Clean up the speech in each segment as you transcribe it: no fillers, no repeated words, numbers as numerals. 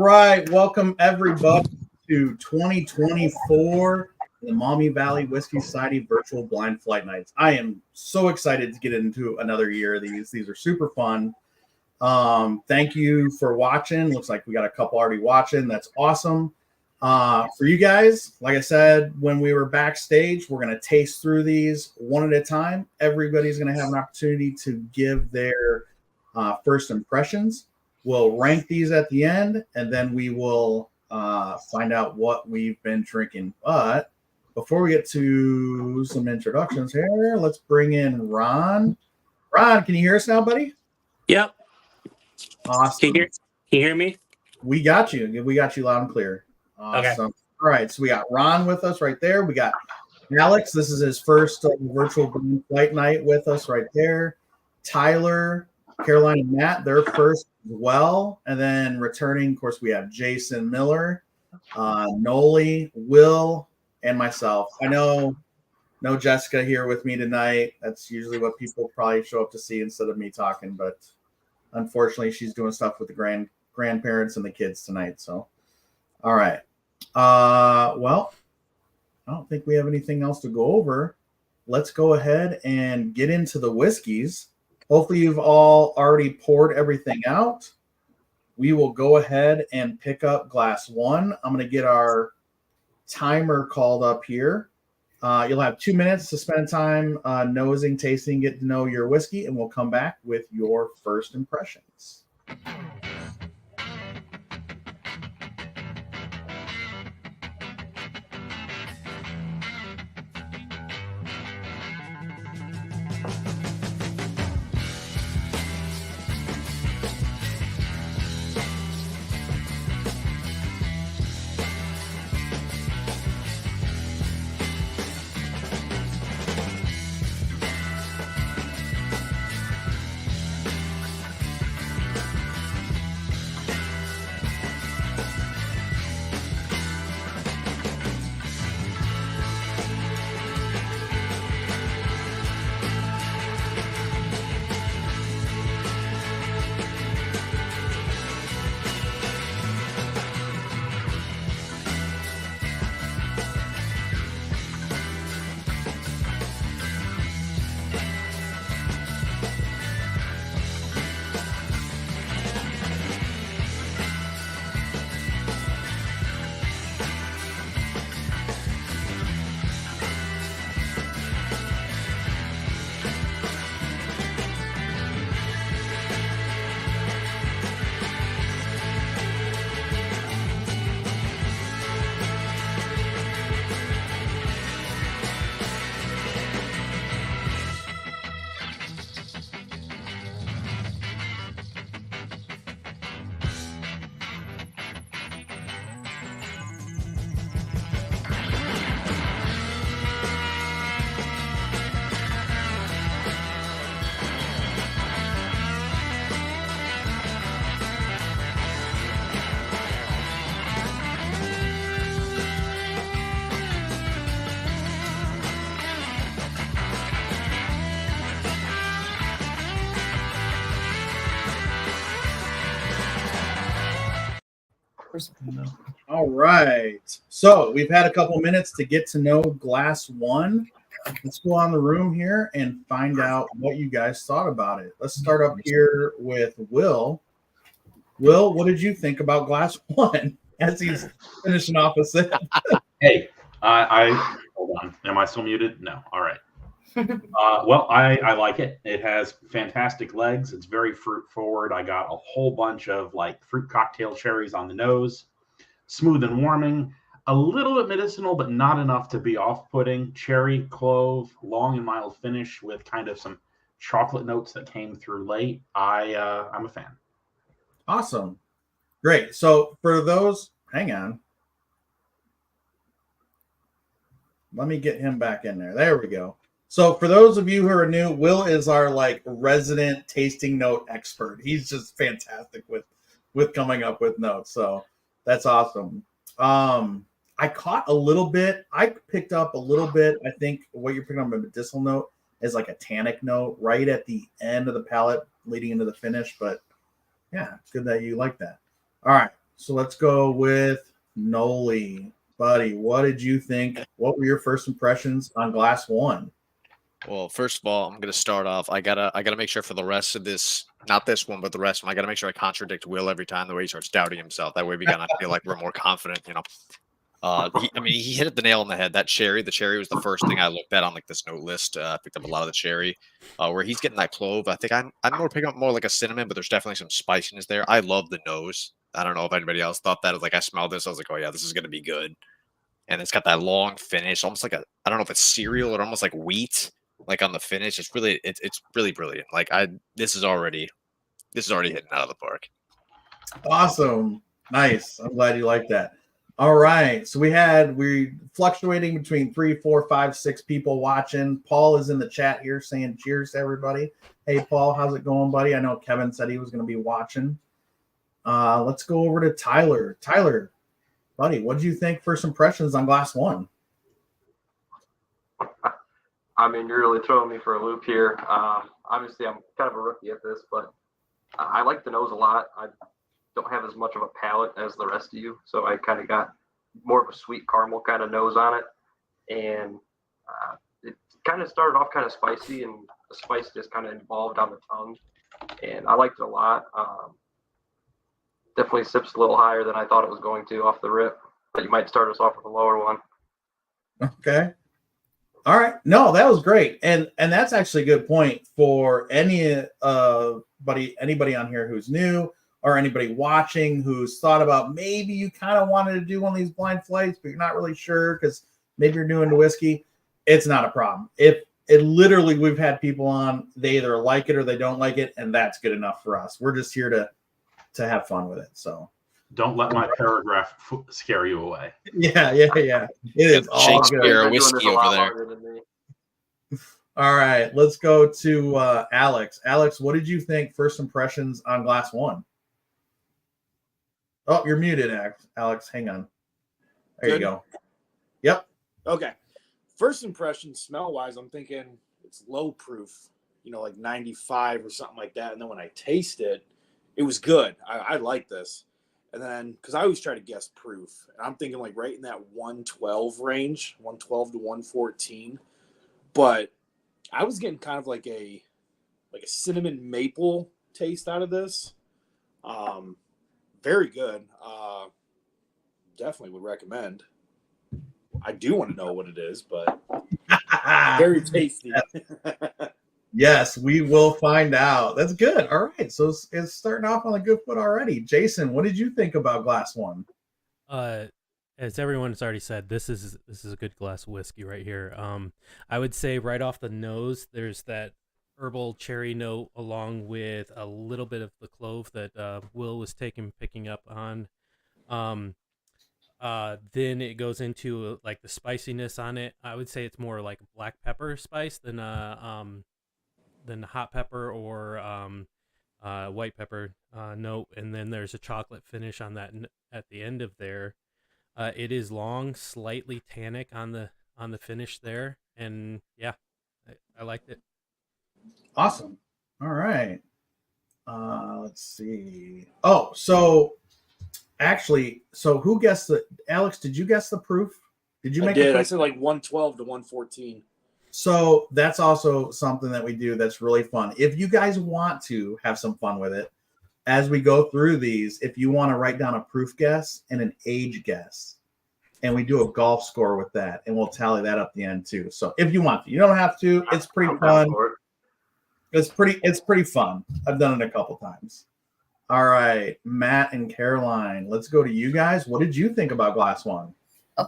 right, welcome everybody to 2024, the Maumee Valley Whiskey Society Virtual Blind Flight Nights. I am so excited to get into another year of these. These are super fun. Thank you for watching. Looks like we got a couple already watching. That's awesome. For you guys, like I said, when we were backstage, we're going to taste through these one at a time. Everybody's going to have an opportunity to give their first impressions. We'll rank these at the end, and then we will find out what we've been drinking. But before we get to some introductions here, let's bring in Ron. Ron, can you hear us now, buddy? Yep. Awesome. Can you hear me? We got you. We got you loud and clear. Awesome. Okay. All right. So we got Ron with us right there. We got Alex. This is his first virtual flight night with us right there. Tyler, Caroline, and Matt, they're first as well. And then returning, of course, we have Jason Miller, Noli, Will, and myself. I know no Jessica here with me tonight. That's usually what people probably show up to see instead of me talking. But unfortunately, she's doing stuff with the grandparents and the kids tonight. So, all right. Well, I don't think we have anything else to go over. Let's go ahead and get into the whiskeys. Hopefully you've all already poured everything out. We will go ahead and pick up glass one. I'm going to get our timer called up here. You'll have 2 minutes to spend time nosing, tasting, get to know your whiskey, and we'll come back with your first impressions. All right. So we've had a couple minutes to get to know glass one. Let's go on the room here and find out what you guys thought about it. Let's start up here with Will. Will, what did you think about glass one as he's finishing off a sip? Hey, I hold on. Am I still muted? No. All right. Well, I like it. It has fantastic legs. It's very fruit forward. I got a whole bunch of like fruit cocktail cherries on the nose. Smooth and warming. A little bit medicinal, but not enough to be off-putting. Cherry, clove, long and mild finish with kind of some chocolate notes that came through late. I'm a fan. Awesome. Great. So for those, hang on. Let me get him back in there. There we go. So for those of you who are new, Will is our like resident tasting note expert. He's just fantastic with coming up with notes. So that's awesome. I caught a little bit. I picked up a little bit. I think what you're picking up a medicinal note is like a tannic note right at the end of the palate leading into the finish. But yeah, it's good that you like that. All right. So let's go with Noli. Buddy, what did you think? What were your first impressions on Glass One? Well, first of all, I'm gonna start off. I gotta make sure for the rest of this, not this one, but the rest of them, I gotta make sure I contradict Will every time the way he starts doubting himself. That way we gotta feel like we're more confident, you know. He hit the nail on the head. The cherry was the first thing I looked at on like this note list. I picked up a lot of the cherry. Where he's getting that clove, I think I'm more picking up more like a cinnamon, but there's definitely some spiciness there. I love the nose. I don't know if anybody else thought that. Like I smelled this, I was like, oh yeah, this is gonna be good. And it's got that long finish, almost like I don't know if it's cereal or almost like wheat, like on the finish. It's really brilliant. Like this is already hitting out of the park. Awesome. Nice. I'm glad you like that. All right. So we fluctuating between 3, 4, 5, 6 people watching. Paul is in the chat here saying cheers to everybody. Hey, Paul, how's it going, buddy? I know Kevin said he was going to be watching. Let's go over to Tyler. Tyler, buddy, what did you think first impressions on Glass One? I mean, you're really throwing me for a loop here. Obviously, I'm kind of a rookie at this, but I like the nose a lot. I don't have as much of a palate as the rest of you, so I kind of got more of a sweet caramel kind of nose on it. And it kind of started off kind of spicy, and the spice just kind of involved on the tongue. And I liked it a lot. Definitely sips a little higher than I thought it was going to off the rip, but you might start us off with a lower one. Okay. All right. No, that was great. And that's actually a good point for anybody on here who's new or anybody watching who's thought about maybe you kind of wanted to do one of these blind flights, but you're not really sure because maybe you're new into whiskey. It's not a problem. If it literally, we've had people on, they either like it or they don't like it, and that's good enough for us. We're just here to have fun with it. So don't let my paragraph scare you away. Yeah. It is all good. Whiskey over there. All right, let's go to Alex. Alex, what did you think first impressions on Glass One? Oh, you're muted, Alex. Hang on. There you go. Yep. Okay. First impression, smell-wise, I'm thinking it's low proof, like 95 or something like that. And then when I taste it, it was good. I like this. And then, because I always try to guess proof, and I'm thinking like right in that 112 range, 112 to 114. But I was getting kind of like a cinnamon maple taste out of this. Very good. Definitely would recommend. I do want to know what it is, but very tasty. Yes, we will find out. That's good. All right. So it's starting off on a good foot already. Jason, what did you think about Glass One? As everyone's already said, this is a good glass of whiskey right here. I would say right off the nose, there's that herbal cherry note along with a little bit of the clove that Will was picking up on. Then it goes into like the spiciness on it. I would say it's more like black pepper spice than hot pepper or white pepper note. And then there's a chocolate finish on that at the end of there. It is long, slightly tannic on the finish there, and yeah, I liked it. Awesome. All right. Let's see. Oh, so actually, who guessed the? Alex, did you guess the proof? Did you make? I did. I said like 112 to 114. So that's also something that we do that's really fun. If you guys want to have some fun with it, as we go through these, if you want to write down a proof guess and an age guess, and we do a golf score with that, and we'll tally that up at the end too. So if you want to, you don't have to. It's pretty fun. It's pretty fun. I've done it a couple times. All right, Matt and Caroline, let's go to you guys. What did you think about Glass One?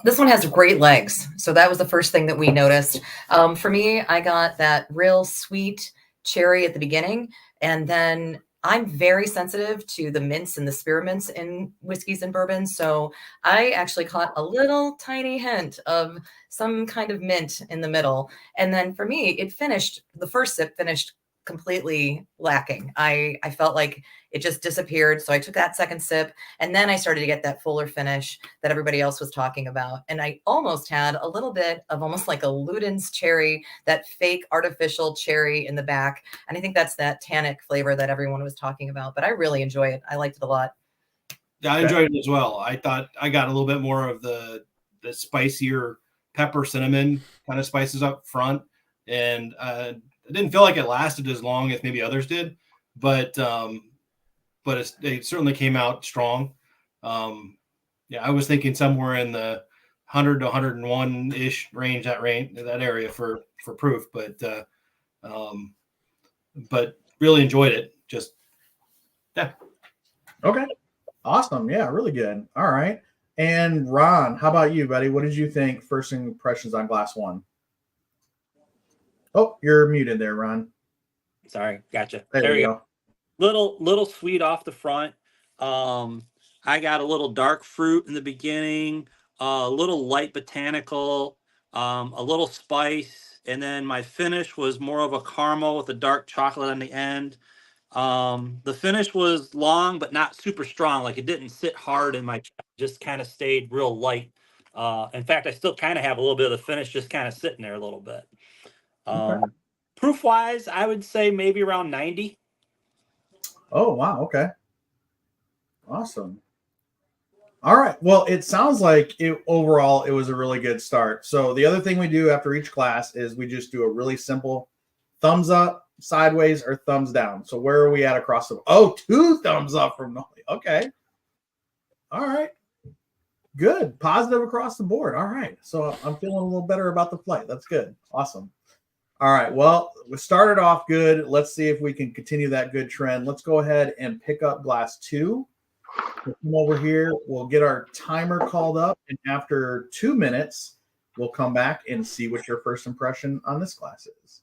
This one has great legs. So that was the first thing that we noticed. For me, I got that real sweet cherry at the beginning. And then I'm very sensitive to the mints and the spearmints in whiskeys and bourbons. So I actually caught a little tiny hint of some kind of mint in the middle. And then for me, the first sip finished completely lacking. I felt like it just disappeared. So I took that second sip, and then I started to get that fuller finish that everybody else was talking about. And I almost had a little bit of almost like a Luden's cherry, that fake artificial cherry in the back. And I think that's that tannic flavor that everyone was talking about. But I really enjoy it. I liked it a lot. Yeah, I enjoyed it as well. I thought I got a little bit more of the spicier pepper cinnamon kind of spices up front, and it didn't feel like it lasted as long as maybe others did, but it certainly came out strong. Yeah, I was thinking somewhere in the 100 to 101 ish range, that area for proof, but really enjoyed it. Just yeah. Okay. Awesome. Yeah, really good. All right. And Ron, how about you, buddy? What did you think? First impressions on glass one. Oh, you're muted there, Ron. Sorry, gotcha. There you go. Little sweet off the front. I got a little dark fruit in the beginning, a little light botanical, a little spice, and then my finish was more of a caramel with a dark chocolate on the end. The finish was long but not super strong. Like, it didn't sit hard in my chest, just kind of stayed real light. In fact, I still kind of have a little bit of the finish just kind of sitting there a little bit. Okay. Proof wise, I would say maybe around 90. Oh, wow. Okay. Awesome. All right. Well, it sounds like overall it was a really good start. So the other thing we do after each class is we just do a really simple thumbs up, sideways, or thumbs down. So where are we at across the? Oh, 2 thumbs up from Nolly. Okay. All right. Good. Positive across the board. All right. So I'm feeling a little better about the flight. That's good. Awesome. All right. Well, we started off good. Let's see if we can continue that good trend. Let's go ahead and pick up glass 2. We'll come over here. We'll get our timer called up. And after 2 minutes, we'll come back and see what your first impression on this glass is.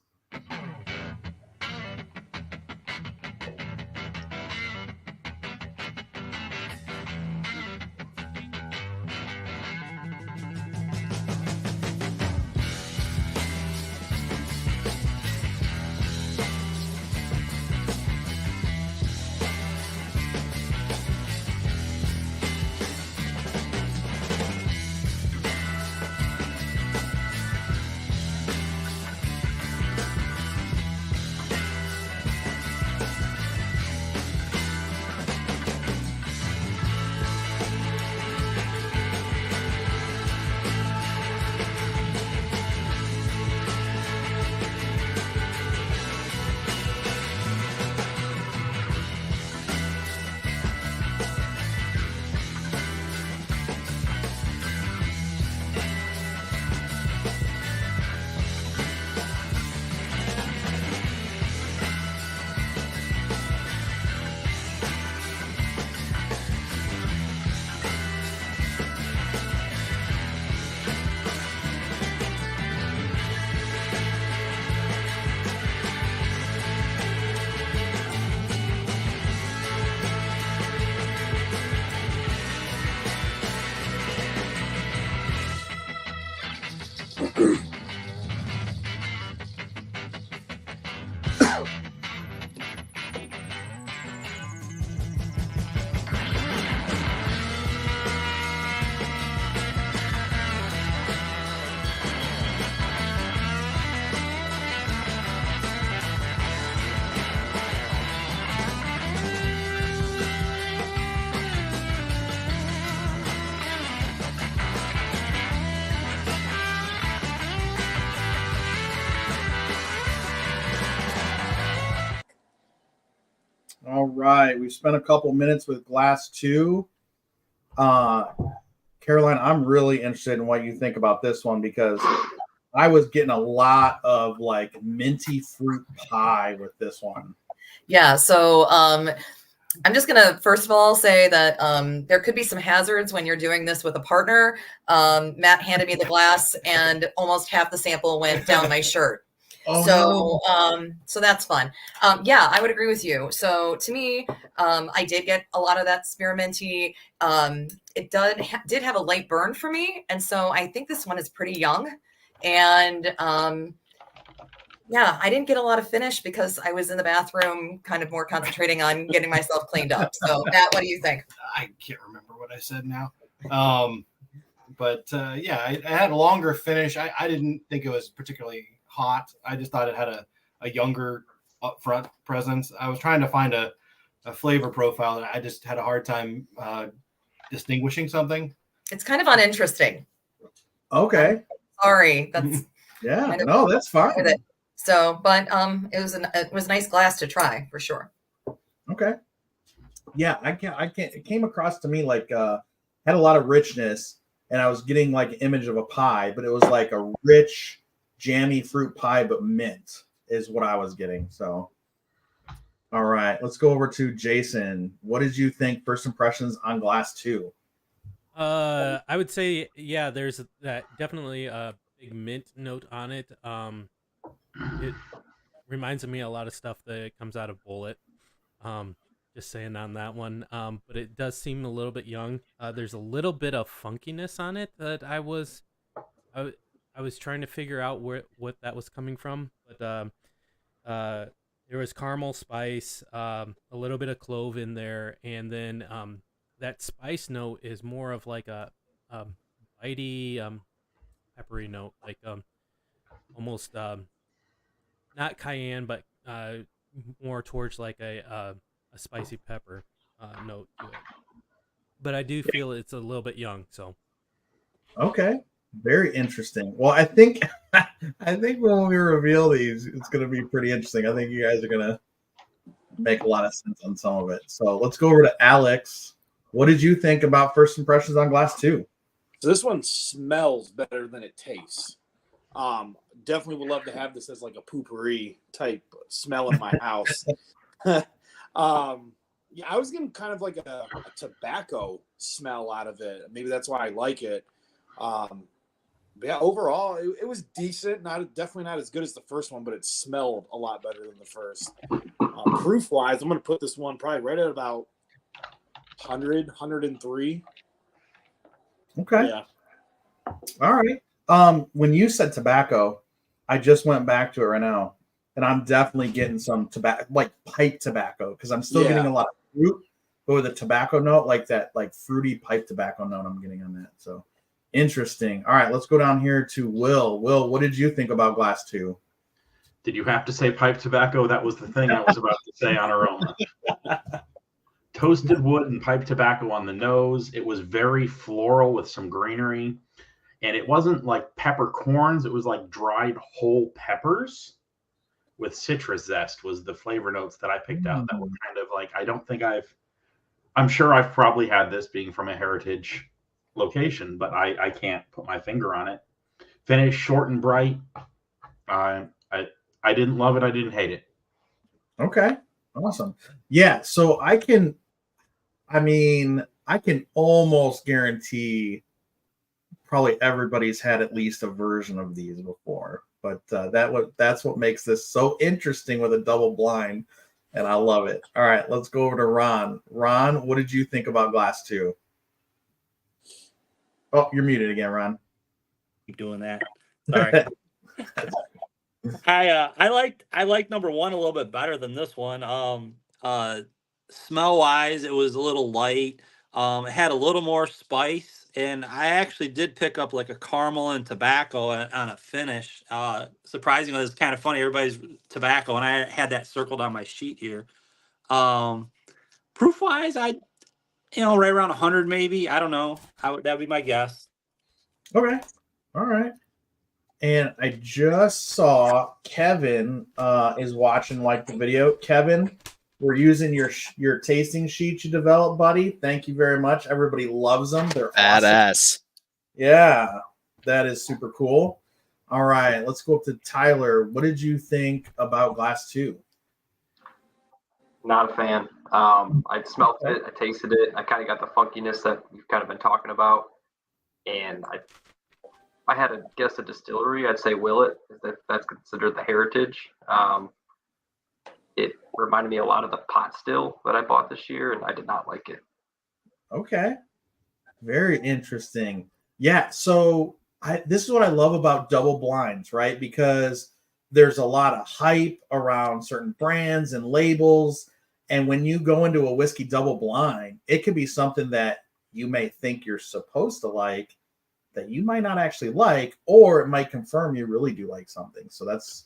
All right. We've spent a couple minutes with glass 2. Caroline, I'm really interested in what you think about this one because I was getting a lot of like minty fruit pie with this one. Yeah. So I'm just going to, first of all, say that there could be some hazards when you're doing this with a partner. Matt handed me the glass and almost half the sample went down my shirt. Oh, So, no. so that's fun. Yeah, I would agree with you. So to me, I did get a lot of that spearminty. It did have a light burn for me. And so I think this one is pretty young. And yeah, I didn't get a lot of finish because I was in the bathroom kind of more concentrating on getting myself cleaned up. So Matt, what do you think? I can't remember what I said now. But yeah, I had a longer finish. I didn't think it was particularly hot. I just thought it had a younger upfront presence. I was trying to find a flavor profile, and I just had a hard time distinguishing something. It's kind of uninteresting. Okay. Sorry, that's Yeah. kind of No, that's fine. with it. So, but it was a nice glass to try for sure. Okay. Yeah, it came across to me like had a lot of richness, and I was getting like an image of a pie, but it was like a rich, jammy fruit pie, but mint is what I was getting. So all right, let's go over to Jason. What did you think first impressions on Glass 2? I would say, yeah, there's that definitely a big mint note on it. It reminds me a lot of stuff that comes out of Bullet. Just saying on that one. But it does seem a little bit young. There's a little bit of funkiness on it that I was trying to figure out what that was coming from. But there was caramel spice, a little bit of clove in there, and then that spice note is more of like a bitey, peppery note, like almost not cayenne, but more towards like a spicy pepper note to it. But I do feel it's a little bit young. So Okay, very interesting. Well, I think when we reveal these, it's going to be pretty interesting. I think you guys are going to make a lot of sense on some of it. So let's go over to Alex. What did you think about first impressions on Glass 2? So this one smells better than it tastes. Definitely would love to have this as like a poopery type smell in my house. Yeah, I was getting kind of like a tobacco smell out of it. Maybe that's why I like it. But yeah, overall, it was decent. Definitely not as good as the first one, but it smelled a lot better than the first. Proof wise, I'm going to put this one probably right at about 100, 103. Okay. Yeah. All right. When you said tobacco, I just went back to it right now, and I'm definitely getting some tobacco, like pipe tobacco, because I'm still getting a lot of fruit, but with a tobacco note, like that, like fruity pipe tobacco note I'm getting on that. So interesting. All right, let's go down here to Will. Will, what did you think about Glass 2? Did you have to say pipe tobacco? That was the thing I was about to say on aroma. Toasted wood and pipe tobacco on the nose. It was very floral with some greenery. And it wasn't like peppercorns. It was like dried whole peppers with citrus zest was the flavor notes that I picked out. That were kind of like, I'm sure I've probably had this being from a heritage location, but I can't put my finger on it. Finish short and bright. I didn't love it. I didn't hate it. Okay. Awesome. Yeah. So I can almost guarantee probably everybody's had at least a version of these before, but that's what makes this so interesting with a double blind, and I love it. All right, let's go over to Ron. Ron, what did you think about Glass 2? Oh, you're muted again, Ron. Keep doing that. Sorry. I liked number one a little bit better than this one. Smell wise, it was a little light. It had a little more spice, and I actually did pick up like a caramel and tobacco on a finish. Surprisingly, it's kind of funny. Everybody's tobacco, and I had that circled on my sheet here. Proof wise, right around 100 maybe. I don't know. That'd be my guess. Okay. All right. And I just saw Kevin is watching like the video. Kevin, we're using your tasting sheet you developed, buddy. Thank you very much. Everybody loves them. They're badass. Awesome. Yeah, that is super cool. All right, let's go up to Tyler. What did you think about Glass 2? Not a fan. I smelled it. I tasted it. I kind of got the funkiness that you've kind of been talking about. And I had to guess a distillery, I'd say Willet, if that's considered the heritage. It reminded me a lot of the pot still that I bought this year, and I did not like it. Okay. Very interesting. Yeah, so this is what I love about double blinds, right? Because there's a lot of hype around certain brands and labels. And when you go into a whiskey double blind, it could be something that you may think you're supposed to like that you might not actually like, or it might confirm you really do like something. So that's,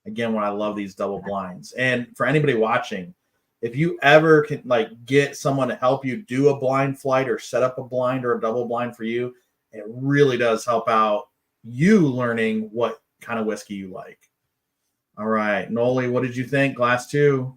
again, when I love these double blinds. And for anybody watching, if you ever can like get someone to help you do a blind flight or set up a blind or a double blind for you, it really does help out you learning what kind of whiskey you like. All right, Noli, what did you think? Glass 2.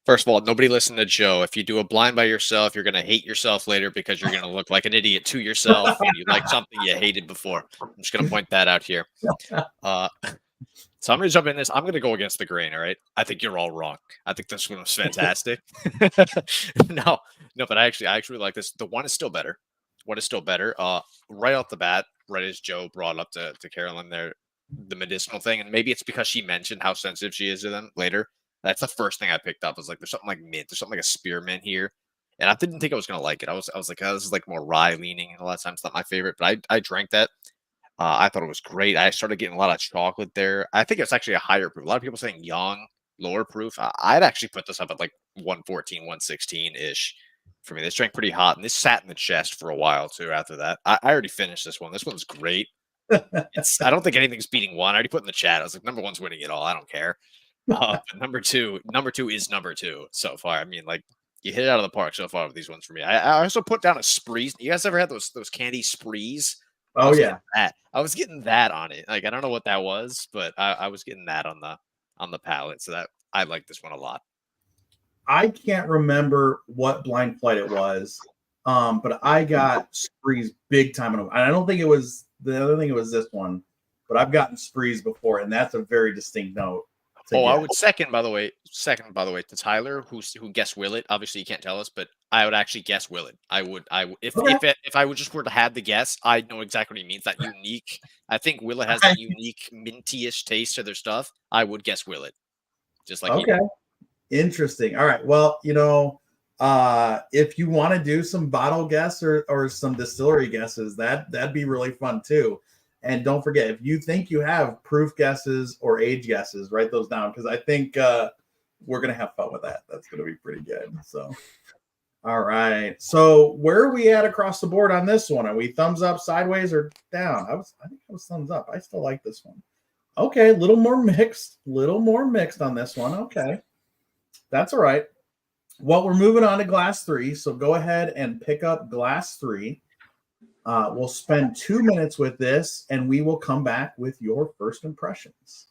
First of all, nobody listen to Joe. If you do a blind by yourself, you're going to hate yourself later because you're going to look like an idiot to yourself when you like something you hated before. I'm just going to point that out here. So I'm going to jump in this. I'm going to go against the grain, all right? I think you're all wrong. I think this one was fantastic. No, but I actually like this. The one is still better. What is still better? Right off the bat, right as Joe brought up to Carolyn there, the medicinal thing, and maybe it's because she mentioned how sensitive she is to them later. That's the first thing I picked up. Was like, there's something like mint. There's something like a spearmint here, and I didn't think I was gonna like it. I was like, oh, this is like more rye leaning, and a lot of times it's not my favorite. But I drank that. I thought it was great. I started getting a lot of chocolate there. I think it's actually a higher proof. A lot of people saying young, lower proof. I'd actually put this up at like 114, 116 ish. For me, this drank pretty hot, and this sat in the chest for a while too. After that, I already finished this one. This one's great. I don't think anything's beating one. I already put in the chat. I was like, number one's winning it all. I don't care. But number two is number 2 so far. I mean, like you hit it out of the park so far with these ones for me. I also put down a Sprees. You guys ever had those candy Sprees? Oh yeah, I was getting that on it. Like I don't know what that was, but I was getting that on the palate. So that I like this one a lot. I can't remember what blind flight it was, but I got Sprees big time. And I don't think it was the other thing. It was this one, but I've gotten Sprees before, and that's a very distinct note. I would second, by the way, to Tyler, who guessed Willet. Obviously, you can't tell us, but I would actually guess Willet. If I would just were to have the guess, I know exactly what he means. That unique. I think Willet has that unique minty-ish taste to their stuff. I would guess Willet, just like okay. Interesting. All right. Well, if you want to do some bottle guess or some distillery guesses, that'd be really fun too. And don't forget, if you think you have proof guesses or age guesses, write those down because I think we're going to have fun with that. That's going to be pretty good. So, all right. So where are we at across the board on this one? Are we thumbs up, sideways, or down? I think I was thumbs up. I still like this one. Okay. A little more mixed on this one. Okay. That's all right. Well, we're moving on to glass 3. So go ahead and pick up glass 3. We'll spend 2 minutes with this, and we will come back with your first impressions.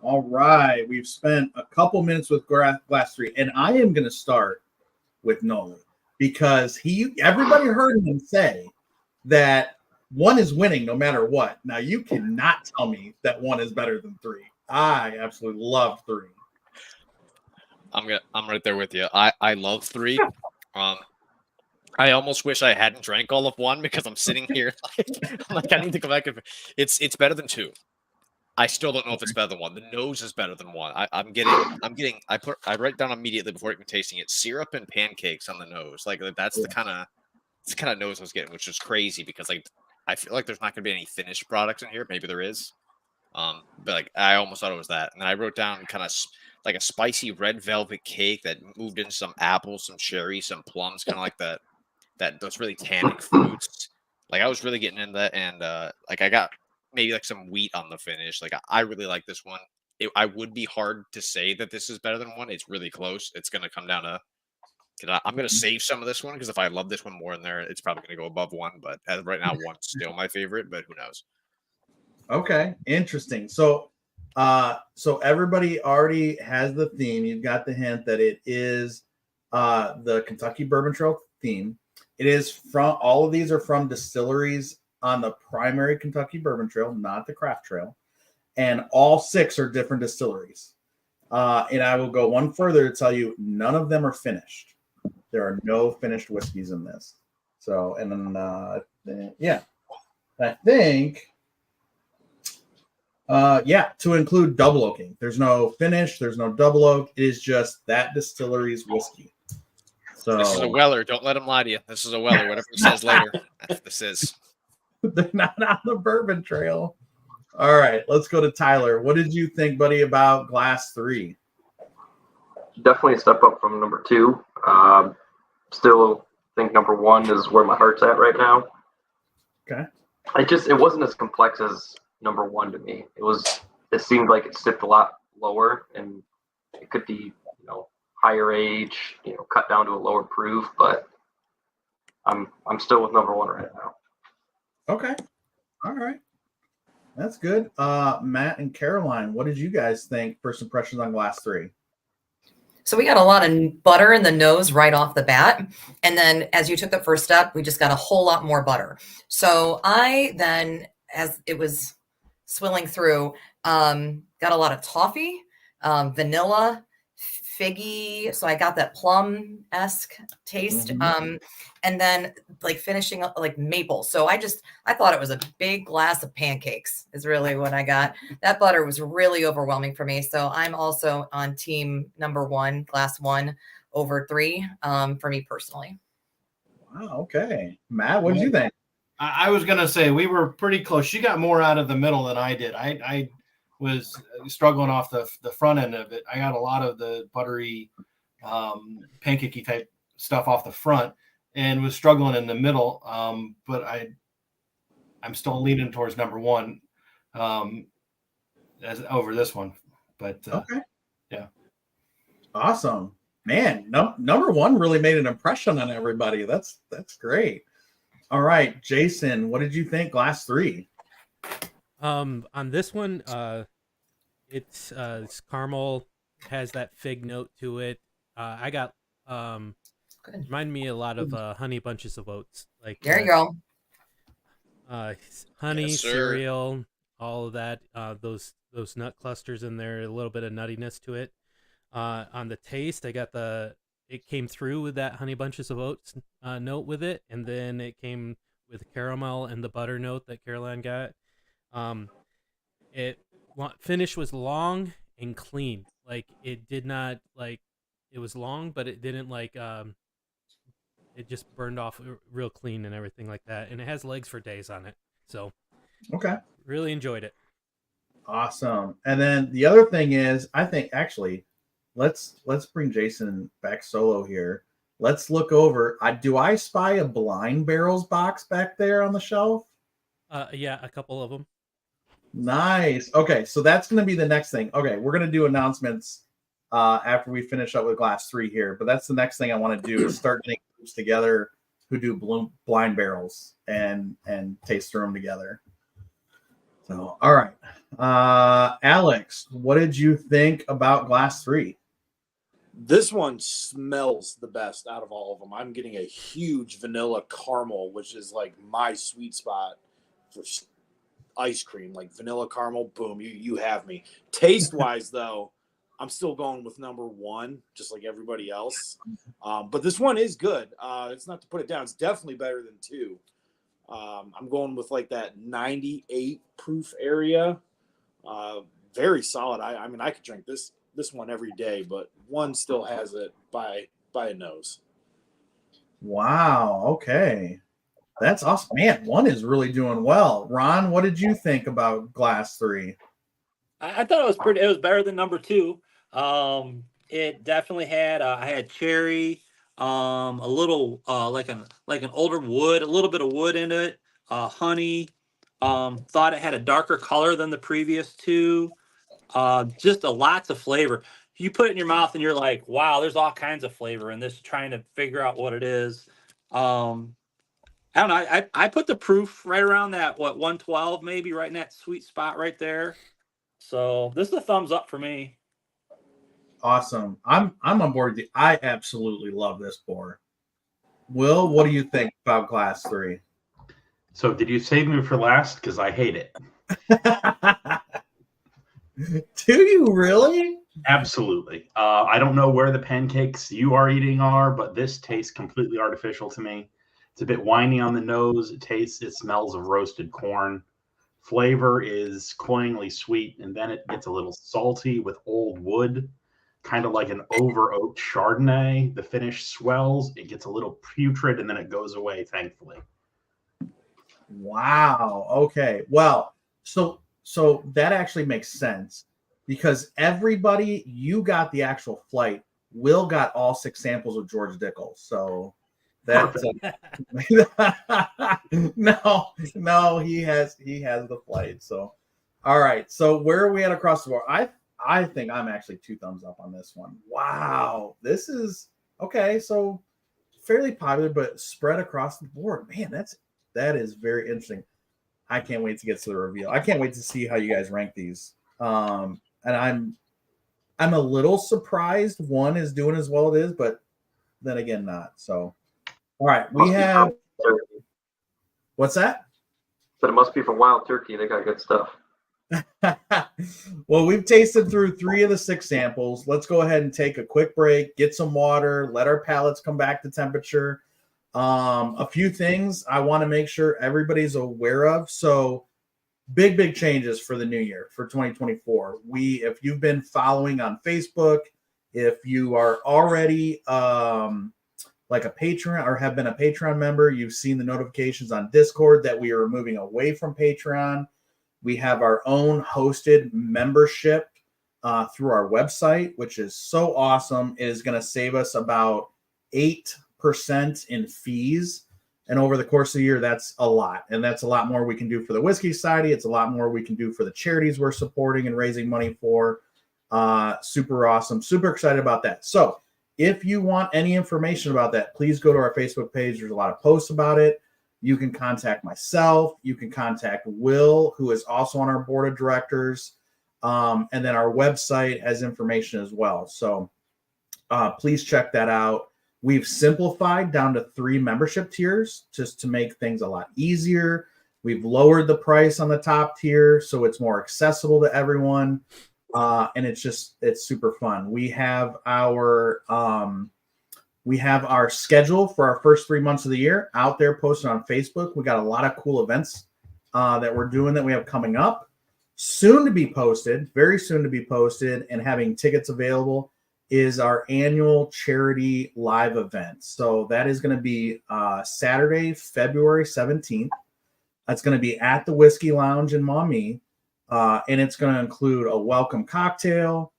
All right, we've spent a couple minutes with glass 3, and I am going to start with Nolan because everybody heard him say that 1 is winning no matter what. Now, you cannot tell me that 1 is better than 3. I absolutely love 3. I'm right there with you. I love 3. I almost wish I hadn't drank all of 1 because I'm sitting here I'm like I need to go back. It's better than 2. I still don't know if it's better than 1. The nose is better than 1. I'm getting. I write down immediately before even tasting it syrup and pancakes on the nose. Like that's the kind of nose I was getting, which is crazy because like I feel like there's not going to be any finished products in here. Maybe there is. But like I almost thought it was that. And then I wrote down kind of like a spicy red velvet cake that moved in some apples, some cherries, some plums, kind of like those really tannic fruits. Like I was really getting into that, and like I got maybe like some wheat on the finish. Like I really like this one. I would be hard to say that this is better than 1. It's really close. It's going to come down to. I'm going to save some of this one because if I love this one more in there, it's probably going to go above 1. But as of right now, 1's still my favorite. But who knows? Okay, interesting. So everybody already has the theme. You've got the hint that it is the Kentucky Bourbon Trail theme. It is from all of these are from distilleries on the primary Kentucky Bourbon Trail, not the craft trail, and all 6 are different distilleries. And I will go one further to tell you, none of them are finished. There are no finished whiskeys in this. So, and then yeah, I think. To include double oaking. There's no finish. There's no double oak. It is just that distillery's whiskey. So this is a Weller. Don't let him lie to you. This is a Weller. Whatever he says later, that's what this is. They're not on the bourbon trail. All right, let's go to Tyler. What did you think, buddy, about Glass 3? Definitely a step up from number 2. Still think number 1 is where my heart's at right now. Okay. It wasn't as complex as number 1 to me. It seemed like it sipped a lot lower, and it could be, higher age, cut down to a lower proof, but I'm still with number 1 right now. Okay. All right. That's good. Matt and Caroline, what did you guys think? First impressions on Glass 3? So we got a lot of butter in the nose right off the bat. And then as you took the first step, we just got a whole lot more butter. So I then, as it was swilling through, got a lot of toffee, vanilla, figgy. So I got that plum-esque taste. Mhm. And then like finishing up like maple. So I thought it was a big glass of pancakes is really what I got. That butter was really overwhelming for me. So I'm also on team number 1, Glass 1 over 3 for me personally. Wow. Okay. Matt, what did you think? I was going to say we were pretty close. She got more out of the middle than I did. I was struggling off the front end of it. I got a lot of the buttery, pancakey type stuff off the front and was struggling in the middle. But I'm still leaning towards number 1 as over this one. But Okay. Yeah. Awesome. Man, number 1 really made an impression on everybody. That's great. All right, Jason, what did you think? Glass 3. On this one, it's caramel, has that fig note to it. I got remind me a lot of honey bunches of oats. Like there you go. Honey, Yes, sir. cereal, all of that. Those nut clusters in there, a little bit of nuttiness to it. On the taste, I got it came through with that honey bunches of oats note with it, and then it came with caramel and the butter note that Caroline got. Finish was long and clean. Like it did not it was long, but it didn't it just burned off real clean and everything like that. And it has legs for days on it. So Okay. really enjoyed it. Awesome. And then the other thing is, I think actually, let's bring Jason back solo here. Let's look over. Do I spy a Blind Barrels box back there on the shelf? Yeah, a couple of them. Nice. Okay, so that's going to be the next thing. Okay, we're going to do announcements after we finish up with Glass 3 here. But that's the next thing I want to do is start getting groups together who do blind barrels and taste through them together. So, all right. Alex, what did you think about Glass 3? This one smells the best out of all of them. I'm getting a huge vanilla caramel, which is like my sweet spot for ice cream, like vanilla caramel. Boom, you have me. Taste wise, though, I'm still going with number one, just like everybody else. But this one is good. It's not to put it down. It's definitely better than two. I'm going with like that 98 proof area. Very solid. I mean, I could drink this one every day, but one still has it by a nose. Wow. Okay. That's awesome. Man, one is really doing well. Ron, what did you think about Glass 3? I thought it was pretty. It was better than number two. It definitely had. I had cherry, a little like an older wood, a little bit of wood in it. Honey. Thought it had a darker color than the previous two. Just lots of flavor. You put it in your mouth and you're like, wow, there's all kinds of flavor in this. Trying to figure out what it is. I don't know. I put the proof right around that 112 maybe, right in that sweet spot right there. So this is a thumbs up for me. Awesome. I'm on board. I absolutely love this pour. Will, what do you think about Glass 3? So did you save me for last? Because I hate it. Do you really? Absolutely. I don't know where the pancakes you are eating are, but this tastes completely artificial to me. It's a bit winey on the nose. It smells of roasted corn. Flavor is cloyingly sweet, and then it gets a little salty with old wood, kind of like an over-oaked Chardonnay. The finish swells. It gets a little putrid, and then it goes away, thankfully. Wow. Okay. Well, so that actually makes sense because everybody, you got the actual flight. Will got all 6 samples of George Dickel. So that's no, he has the flight. So all right. So where are we at across the board? I think I'm actually 2 thumbs up on this one. Wow. This is okay. So fairly popular, but spread across the board. Man, that is very interesting. I can't wait to get to the reveal. I can't wait to see how you guys rank these. And I'm a little surprised one is doing as well as it is, but then again, not. So, all right, we have. What's that? But it must be from Wild Turkey. They got good stuff. Well, we've tasted through 3 of the 6 samples. Let's go ahead and take a quick break, get some water, let our palates come back to temperature. A few things I want to make sure everybody's aware of. So big changes for the new year for 2024. If you've been following on Facebook, if you are already like a patron or have been a Patreon member, you've seen the notifications on Discord that we are moving away from Patreon. We have our own hosted membership through our website, which is so awesome. It is going to save us about 8% in fees. And over the course of the year, that's a lot. And that's a lot more we can do for the Whiskey Society. It's a lot more we can do for the charities we're supporting and raising money for. Super awesome. Super excited about that. So if you want any information about that, please go to our Facebook page. There's a lot of posts about it. You can contact myself. You can contact Will, who is also on our board of directors. And then our website has information as well. So please check that out. We've simplified down to 3 membership tiers just to make things a lot easier. We've lowered the price on the top tier so it's more accessible to everyone. And it's super fun. We have our schedule for our first 3 months of the year out there posted on Facebook. We got a lot of cool events that we're doing that we have coming up. Soon to be posted, very soon to be posted, and having tickets available is our annual charity live event. So that is going to be Saturday, February 17th. That's going to be at the Whiskey Lounge in Maumee. And it's going to include a welcome cocktail.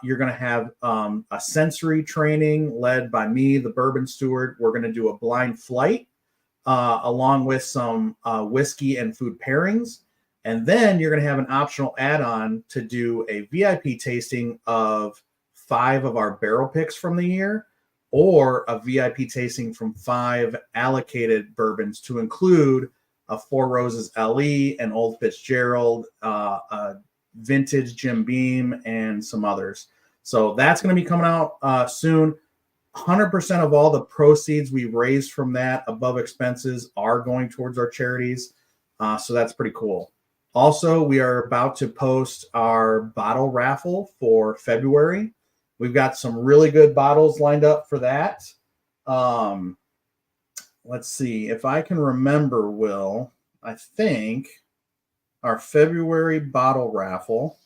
You're going to have a sensory training led by me, the bourbon steward. We're going to do a blind flight along with some whiskey and food pairings. And then you're going to have an optional add-on to do a VIP tasting of 5 of our barrel picks from the year, or a VIP tasting from 5 allocated bourbons to include a Four Roses LE, an Old Fitzgerald, a vintage Jim Beam, and some others. So that's going to be coming out soon. 100% of all the proceeds we raised from that above expenses are going towards our charities. So that's pretty cool. Also, we are about to post our bottle raffle for February. We've got some really good bottles lined up for that. Let's see if I can remember, Will. I think our February bottle raffle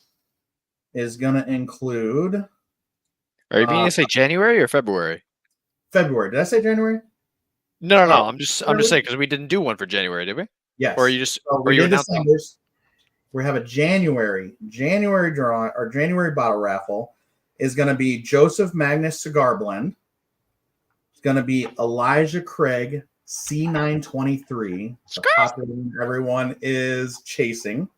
is going to include. Are you meaning to say January or February? February. Did I say January? No. I'm just saying because we didn't do one for January, did we? Yes. Or are you just we did December's. We have a January draw. Our January bottle raffle is going to be Joseph Magnus Cigar Blend. It's going to be Elijah Craig C923. The popular one everyone is chasing.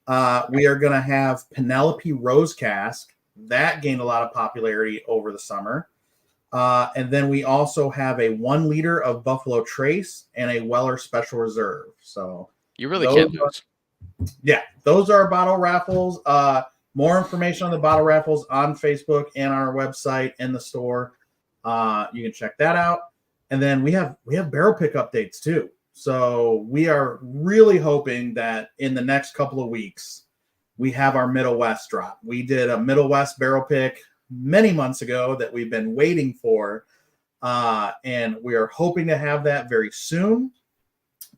We are going to have Penelope Rose Cask. That gained a lot of popularity over the summer. And then we also have a 1 liter of Buffalo Trace and a Weller Special Reserve. So you really can't lose. Yeah, those are our bottle raffles. More information on the bottle raffles on Facebook and on our website in the store. You can check that out. And then we have barrel pick updates too. So we are really hoping that in the next couple of weeks we have our Middle West drop. We did a Middle West barrel pick many months ago that we've been waiting for, and we are hoping to have that very soon.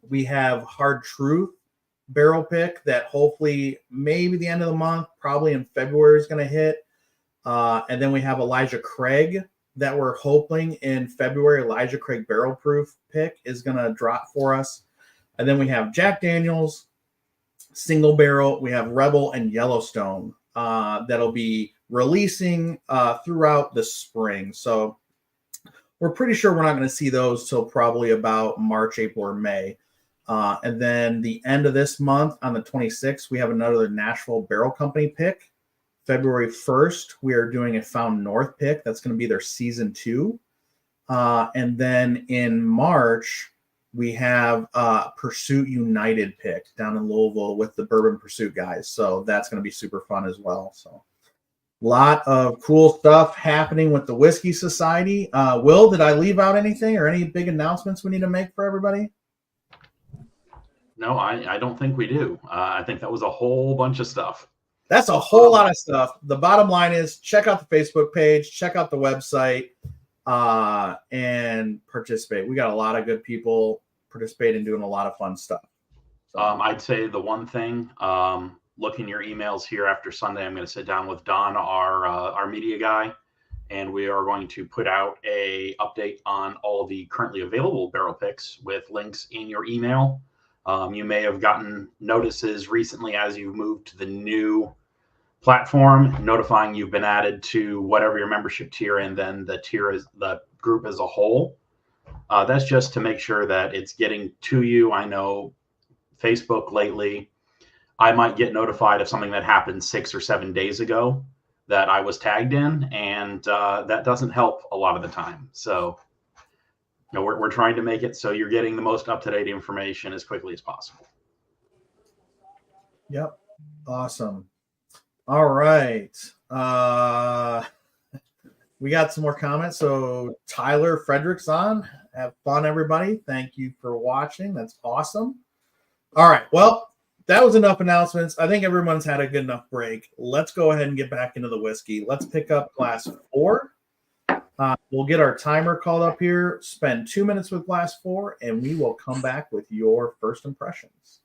We have Hard Truth barrel pick that hopefully maybe the end of the month, probably in February, is going to hit. And then we have Elijah Craig that we're hoping in February. Elijah Craig barrel proof pick is going to drop for us. And then we have Jack Daniels single barrel. We have Rebel and Yellowstone that'll be releasing throughout the spring. So we're pretty sure we're not going to see those till probably about March, April, or May. And then the end of this month on the 26th, we have another Nashville Barrel Company pick. February 1st, we are doing a Found North pick. That's going to be their season 2. And then in March, we have Pursuit United pick down in Louisville with the Bourbon Pursuit guys. So that's going to be super fun as well. So a lot of cool stuff happening with the Whiskey Society. Will, did I leave out anything or any big announcements we need to make for everybody? No, I don't think we do. I think that was a whole bunch of stuff. That's a whole lot of stuff. The bottom line is check out the Facebook page, check out the website, and participate. We got a lot of good people participating, doing a lot of fun stuff. So. I'd say the one thing, look in your emails here after Sunday. I'm going to sit down with Don, our media guy, and we are going to put out a update on all the currently available barrel picks with links in your email. You may have gotten notices recently as you've moved to the new platform, notifying you've been added to whatever your membership tier, and then the tier is the group as a whole. That's just to make sure that it's getting to you. I know Facebook lately, I might get notified of something that happened 6 or 7 days ago that I was tagged in, and that doesn't help a lot of the time. So we're trying to make it so you're getting the most up-to-date information as quickly as possible. Yep. Awesome. All right. We got some more comments. So Tyler Frederickson, have fun, everybody. Thank you for watching. That's awesome. All right. Well, that was enough announcements. I think everyone's had a good enough break. Let's go ahead and get back into the whiskey. Let's pick up glass 4. We'll get our timer called up here, spend 2 minutes with glass 4, and we will come back with your first impressions.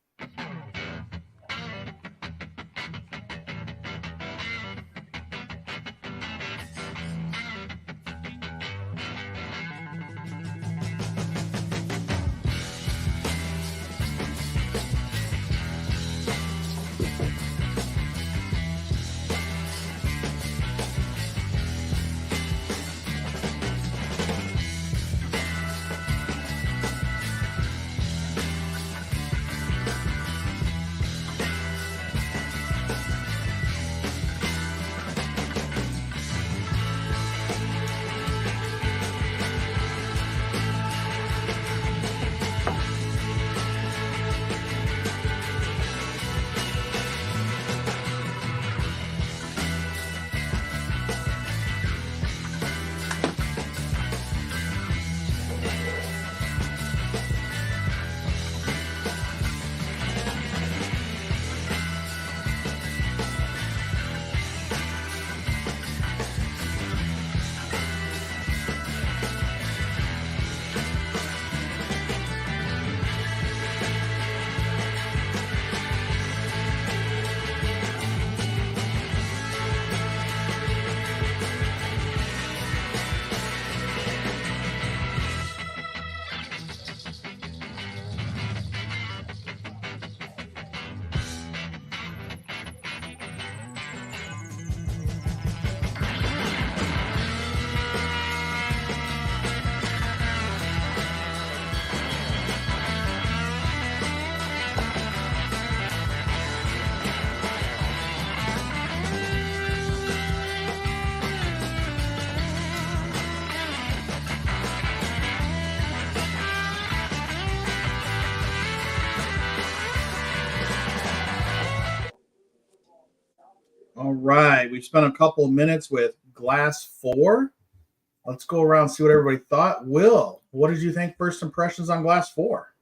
All right. We've spent a couple of minutes with Glass 4. Let's go around and see what everybody thought. Will, what did you think first impressions on Glass 4?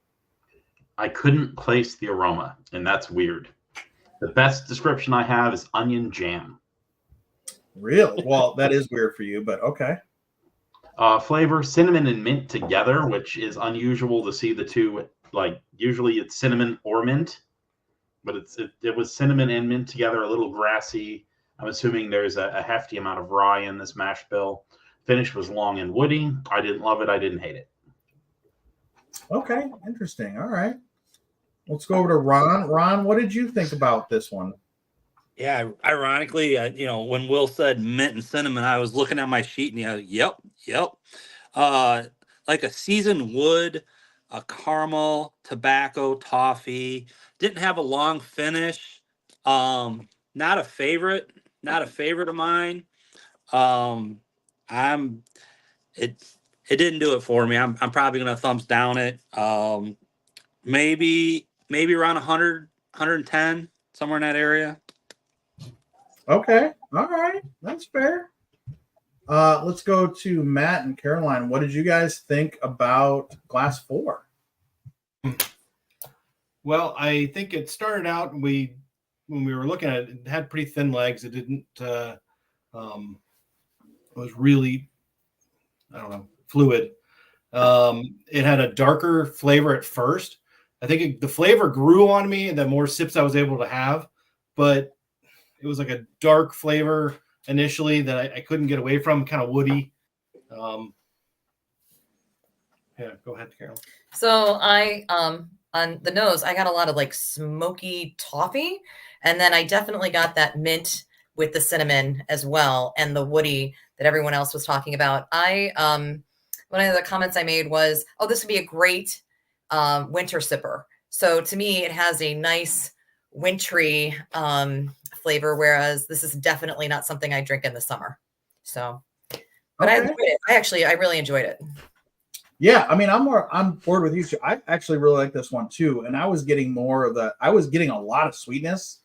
I couldn't place the aroma, and that's weird. The best description I have is onion jam. Really? Well, that is weird for you, but okay. Flavor, cinnamon and mint together, which is unusual to see the two. Like, usually it's cinnamon or mint, but it was cinnamon and mint together, a little grassy. I'm assuming there's a hefty amount of rye in this mash bill. Finish was long and woody. I didn't love it. I didn't hate it. Okay, interesting. All right. Let's go over to Ron. Ron, what did you think about this one? Yeah, ironically, when Will said mint and cinnamon, I was looking at my sheet and yep. Like a seasoned wood, a caramel, tobacco, toffee. Didn't have a long finish. Not a favorite of mine. It didn't do it for me. I'm probably gonna thumbs down it. Maybe around 100, 110, somewhere in that area. Okay. All right. That's fair. Let's go to Matt and Caroline. What did you guys think about Glass 4? Well, I think it started out when we were looking at it, it had pretty thin legs. It didn't it was really, I don't know, fluid. It had a darker flavor at first. I think the flavor grew on me the more sips I was able to have, but it was like a dark flavor initially that I couldn't get away from, kind of woody. Yeah, go ahead, Carol. So I on the nose, I got a lot of like smoky toffee, and then I definitely got that mint with the cinnamon as well, and the woody that everyone else was talking about. One of the comments I made was, "Oh, this would be a great winter sipper." So to me, it has a nice wintry flavor, whereas this is definitely not something I drink in the summer. So, but I enjoyed it. I really enjoyed it. Yeah, I mean, I'm bored with you too. I actually really like this one too, and I was getting a lot of sweetness,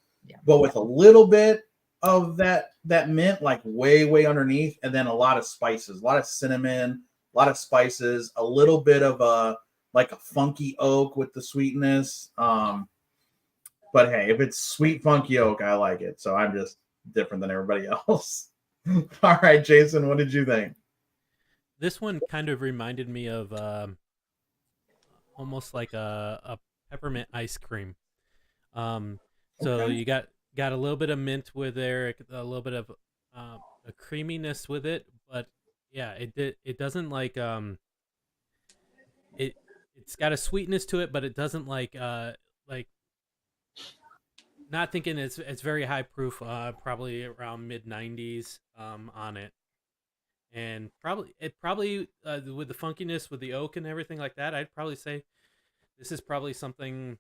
but with a little bit of that mint, like way underneath, and then a lot of spices, a lot of cinnamon, a lot of spices, a little bit of a funky oak with the sweetness. But hey, if it's sweet funky oak, I like it. So I'm just different than everybody else. All right, Jason, what did you think? This one kind of reminded me of almost like a peppermint ice cream. So you got a little bit of mint with there, a little bit of a creaminess with it, but yeah, it doesn't like it's got a sweetness to it, but it doesn't like not thinking it's very high proof, probably around mid 90s on it. And probably with the funkiness with the oak and everything like that, I'd probably say this is probably something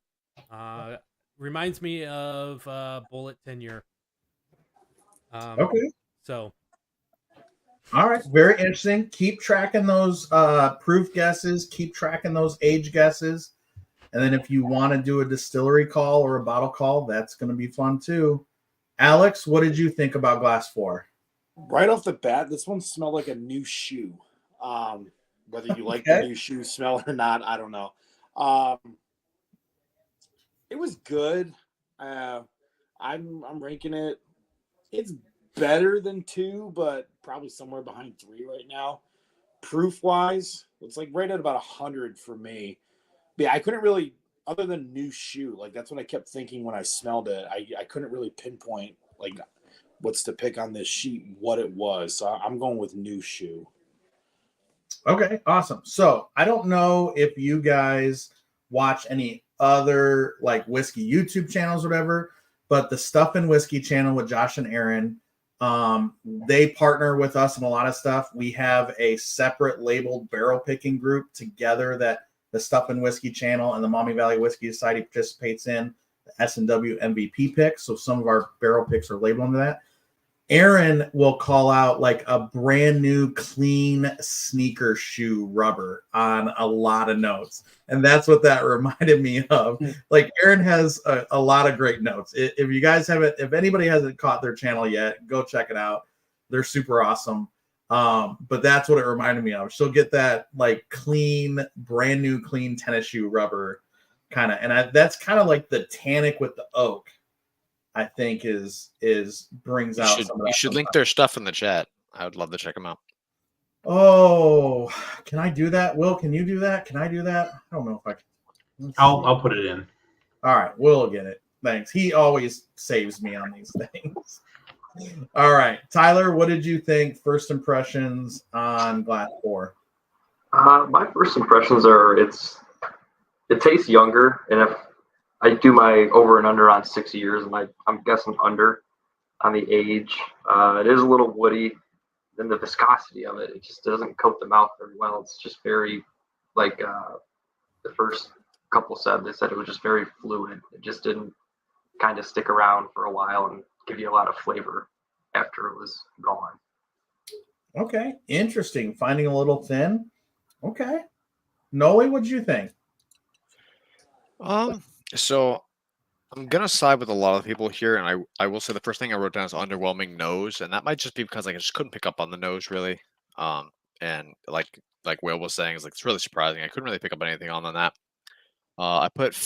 reminds me of Bullet Tenure. Okay. So all right, very interesting. Keep tracking those proof guesses, keep tracking those age guesses. And then if you want to do a distillery call or a bottle call, that's going to be fun too. Alex, what did you think about Glass 4? Right off the bat, this one smelled like a new shoe. Whether you like the new shoe smell or not, I don't know. It was good. I'm ranking it. It's better than 2, but probably somewhere behind 3 right now. Proof wise, it's like right at about 100 for me. But yeah, I couldn't really, other than new shoe, like that's what I kept thinking when I smelled it. I couldn't really pinpoint like what's to pick on this sheet, what it was. So I'm going with new shoe. Okay, awesome. So I don't know if you guys watch any other like whiskey YouTube channels or whatever, but the Stuff and Whiskey channel with Josh and Aaron, they partner with us in a lot of stuff. We have a separate labeled barrel picking group together that the Stuff and Whiskey channel and the Maumee Valley Whiskey Society participates in, the S&W MVP picks. So some of our barrel picks are labeled under that. Aaron will call out like a brand new clean sneaker shoe rubber on a lot of notes. And that's what that reminded me of. Like Aaron has a lot of great notes. If you guys haven't, if anybody hasn't caught their channel yet, go check it out. They're super awesome. But that's what it reminded me of. She'll get that like clean, brand new clean tennis shoe rubber kind of. And that's kind of like the tannic with the oak. I think is brings out some of that. You should link their stuff in the chat. I would love to check them out. Oh, can I do that? Will, can you do that? Can I do that? I don't know if I can. I'll put it in. All right, Will get it. Thanks. He always saves me on these things. All right, Tyler, what did you think? First impressions on Glass 4? My first impressions are it tastes younger, and if I do my over and under on 6 years, and I'm guessing under on the age. It is a little woody. Then the viscosity of it just doesn't coat the mouth very well. It's just very, like the first couple said, they said it was just very fluid. It just didn't kind of stick around for a while and give you a lot of flavor after it was gone. Okay, interesting. Finding a little thin. Okay. Noli, what'd you think? So I'm gonna side with a lot of people here, and I will say the first thing I wrote down is underwhelming nose, and that might just be because like I just couldn't pick up on the nose really. And like Will was saying, is like it's really surprising. I couldn't really pick up anything on that. I put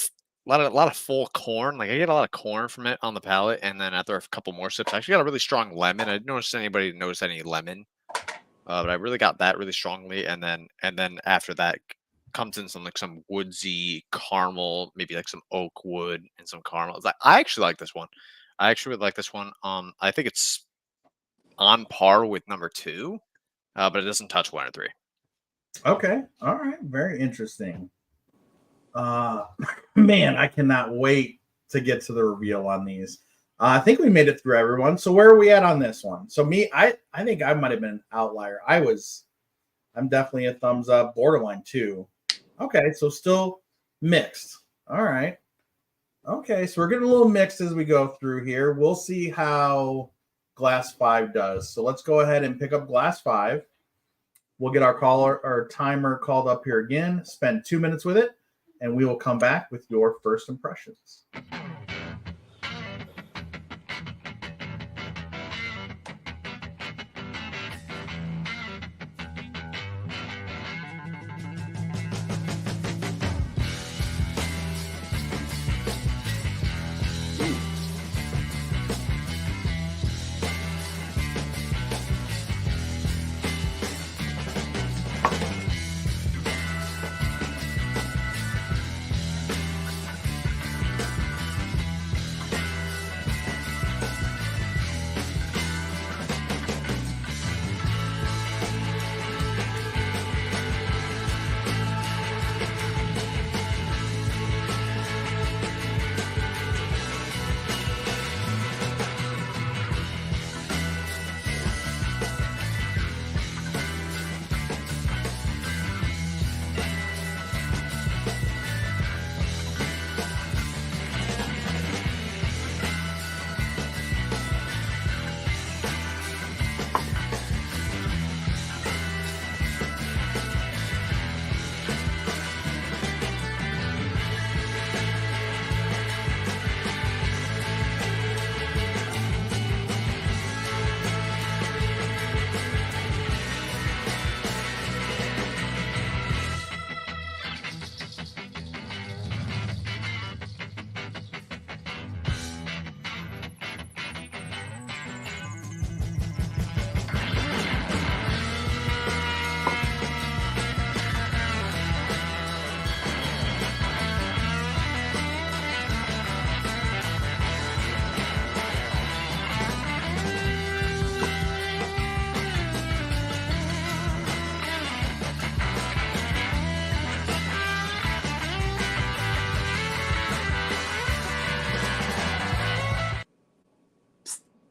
a lot of full corn. Like I get a lot of corn from it on the palate, and then after a couple more sips, I actually got a really strong lemon. I didn't notice anybody notice any lemon, but I really got that really strongly, and then after that comes in some woodsy caramel, maybe like some oak wood and some caramel. I actually like this one. I actually would like this one. I think it's on par with number 2, but it doesn't touch 1 or 3. Okay. All right. Very interesting. Man, I cannot wait to get to the reveal on these. I think we made it through everyone. So where are we at on this one? So me, I think I might have been an outlier. I'm definitely a thumbs up, borderline 2. Okay, so still mixed. All right. Okay, so we're getting a little mixed as we go through here. We'll see how Glass 5 does. So let's go ahead and pick up Glass 5. We'll get our timer called up here again, spend 2 minutes with it, and we will come back with your first impressions.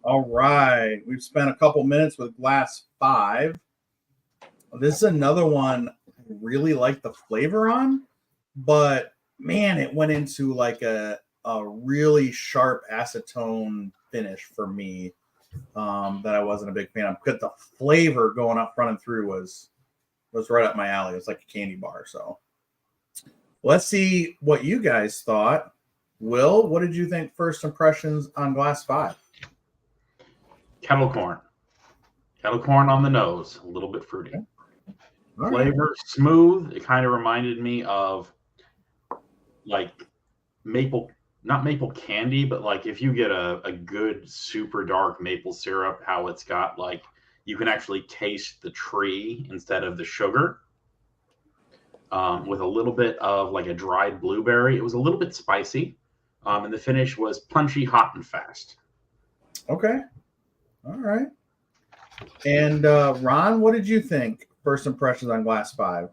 All right. We've spent a couple minutes with Glass 5. This is another one I really like the flavor on, but man, it went into like a really sharp acetone finish for me. that I wasn't a big fan of. But the flavor going up front and through was right up my alley. It's like a candy bar. So let's see what you guys thought. Will, what did you think first impressions on Glass 5? Kettle corn. Kettle corn on the nose, a little bit fruity. All right. Flavor smooth. It kind of reminded me of like maple, not maple candy, but like if you get a good super dark maple syrup, how it's got like you can actually taste the tree instead of the sugar. With a little bit of like a dried blueberry. It was a little bit spicy. And the finish was punchy, hot, and fast. Okay. All right. And Ron, what did you think? First impressions on Glass 5.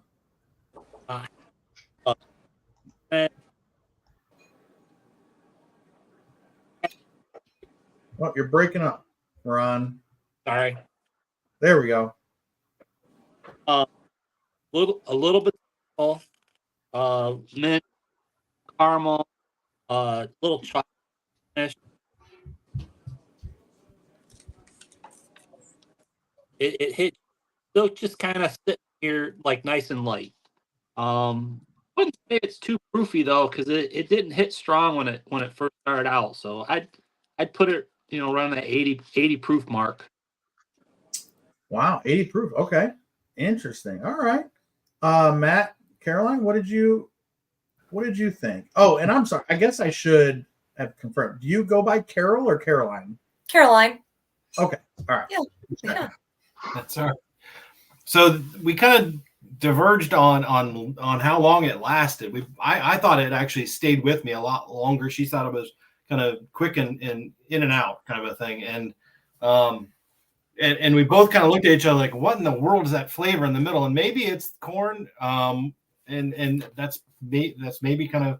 Well, you're breaking up, Ron. Sorry. There we go. A little bit mint, caramel, little chocolate finish. It hit still just kind of sitting here like nice and light. Wouldn't say it's too proofy though, because it didn't hit strong when it first started out. So I'd put it around that 80 proof mark. Wow, 80 proof. Okay. Interesting. All right. Matt, Caroline, what did you think? Oh, and I'm sorry. I guess I should have confirmed. Do you go by Carol or Caroline? Caroline. Okay. All right. Yeah. That's all right. So we kind of diverged on how long it lasted. I thought it actually stayed with me a lot longer. She thought it was kind of quick and in and out kind of a thing. And we both kind of looked at each other like, what in the world is that flavor in the middle? And maybe it's corn. And that's maybe kind of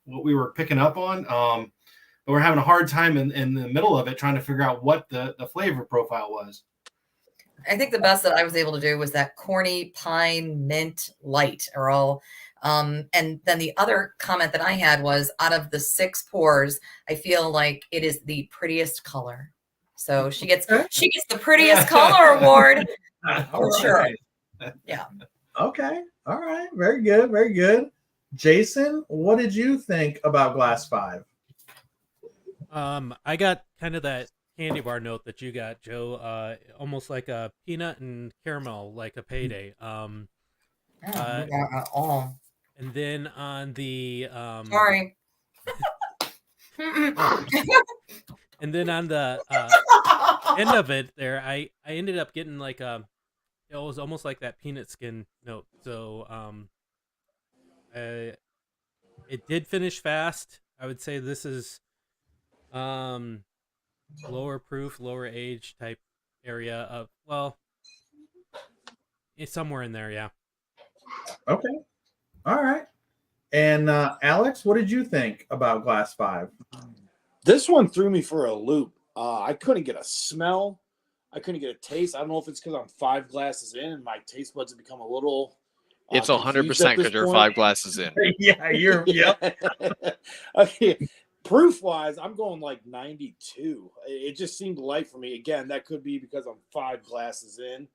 what we were picking up on. But we're having a hard time in the middle of it trying to figure out what the flavor profile was. I think the best that I was able to do was that corny pine mint light are all. And then the other comment that I had was, out of the 6 pours, I feel like it is the prettiest color. So she gets the prettiest color award for sure. Yeah. Okay. All right. Very good. Very good. Jason, what did you think about Glass 5? I got kind of that candy bar note that you got, Joe. Almost like a peanut and caramel, like a payday. Oh. And then on the Sorry. and then on the end of it there, I ended up getting like it was almost like that peanut skin note. So it did finish fast. I would say this is lower proof, lower age type area of, well, it's somewhere in there. Yeah. Okay. All right. And Alex, what did you think about Glass 5? This one threw me for a loop. I couldn't get a smell. I couldn't get a taste. I don't know if it's because I'm 5 glasses in and my taste buds have become a little. It's 100% because you're 5 glasses in. Yeah, yep. Okay. Proof wise, I'm going like 92. It just seemed light for me. Again, that could be because I'm 5 glasses in.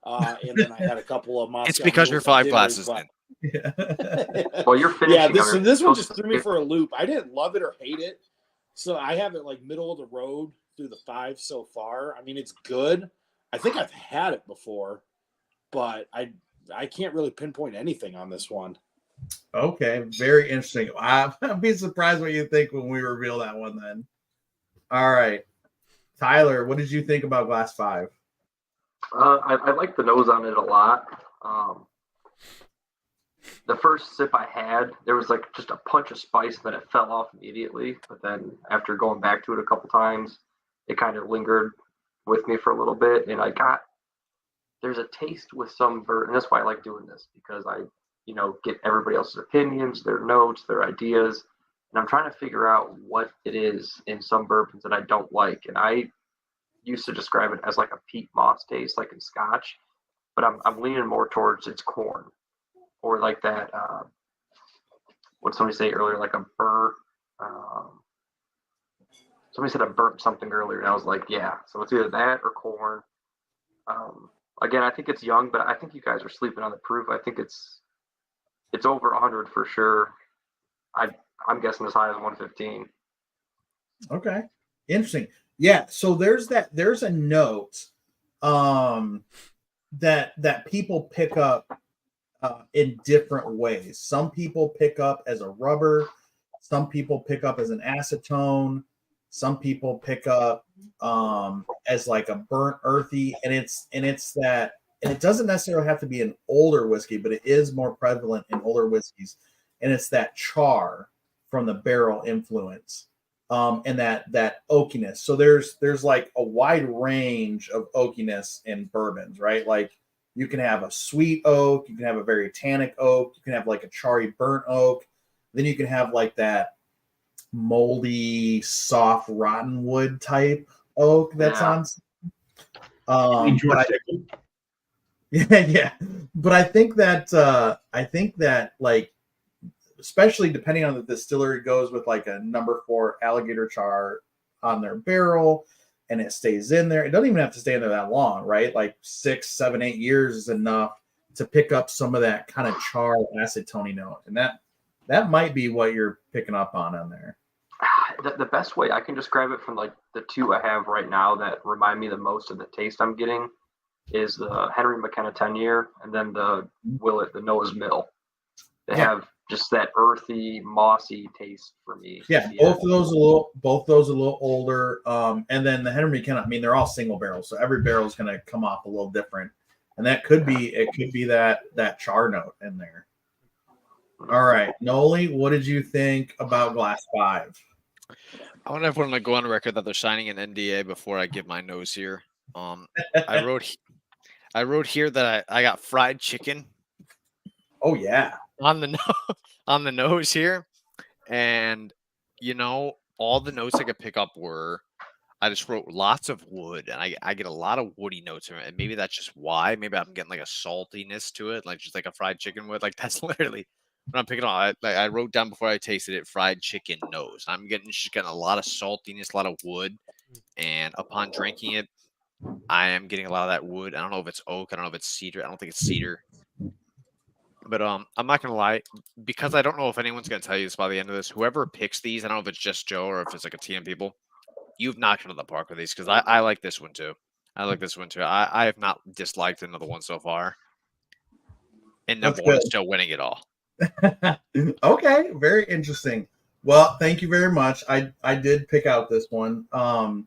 And then I had a couple of Moscow. It's because you're 5 glasses in. Yeah. Well, you're finishing. Yeah, this one just threw me for a loop. I didn't love it or hate it. So I have it like middle of the road through the 5 so far. I mean, it's good. I think I've had it before, but I can't really pinpoint anything on this one. Okay, very interesting. I'll be surprised what you think when we reveal that one then. All right. Tyler, what did you think about Glass 5? I like the nose on it a lot. The first sip I had, there was like just a punch of spice, and then it fell off immediately. But then after going back to it a couple times, it kind of lingered with me for a little bit. And there's a taste with some and that's why I like doing this, because I get everybody else's opinions, their notes, their ideas. And I'm trying to figure out what it is in some bourbons that I don't like. And I used to describe it as like a peat moss taste, like in Scotch, but I'm leaning more towards it's corn, or like that. What somebody say earlier, like a burnt. somebody said I burnt something earlier, and I was like, yeah. So it's either that or corn. Again, I think it's young, but I think you guys are sleeping on the proof. I think it's over 100 for sure. I'm guessing as high as 115. Okay, interesting. Yeah, so there's a note that people pick up in different ways. Some people pick up as a rubber, some people pick up as an acetone, some people pick up as like a burnt earthy, and it doesn't necessarily have to be an older whiskey, but it is more prevalent in older whiskeys, and it's that char from the barrel influence. And that oakiness. So there's like a wide range of oakiness in bourbons, right? Like you can have a sweet oak, you can have a very tannic oak, you can have like a charry burnt oak, then you can have like that moldy, soft, rotten wood type oak that's on. Yeah. But I think that like, especially depending on the distillery, goes with like a number 4 alligator char on their barrel, and it stays in there. It doesn't even have to stay in there that long, right? Like 6, 7, 8 years is enough to pick up some of that kind of char acetone note, and that might be what you're picking up on there. The best way I can describe it from like the 2 I have right now that remind me the most of the taste I'm getting is the Henry McKenna 10-year and then the Willett, the Noah's Mill. They have just that earthy, mossy taste for me. Yeah, both those a little older. And then the Henry McKenna, I mean, they're all single barrels, so every barrel is going to come off a little different, and that could be that char note in there. All right, Noli, what did you think about Glass 5? I want everyone to go on record that they're signing an NDA before I give my nose here. I wrote here that I got fried chicken. Oh yeah, on the nose here, and all the notes I could pick up were, I just wrote lots of wood, and I get a lot of woody notes from it, and maybe that's just why. Maybe I'm getting like a saltiness to it, like just like a fried chicken would. Like that's literally what I'm picking on. I wrote down before I tasted it, fried chicken nose. I'm getting a lot of saltiness, a lot of wood, and upon drinking it, I am getting a lot of that wood. I don't know if it's oak. I don't know if it's cedar. I don't think it's cedar. But I'm not gonna lie, because I don't know if anyone's gonna tell you this by the end of this. Whoever picks these, I don't know if it's just Joe or if it's like a team of people. You've knocked it out of the park with these, because I like this one too. I have not disliked another one so far, and number one is still winning it all. Okay, very interesting. Well, thank you very much. I did pick out this one. I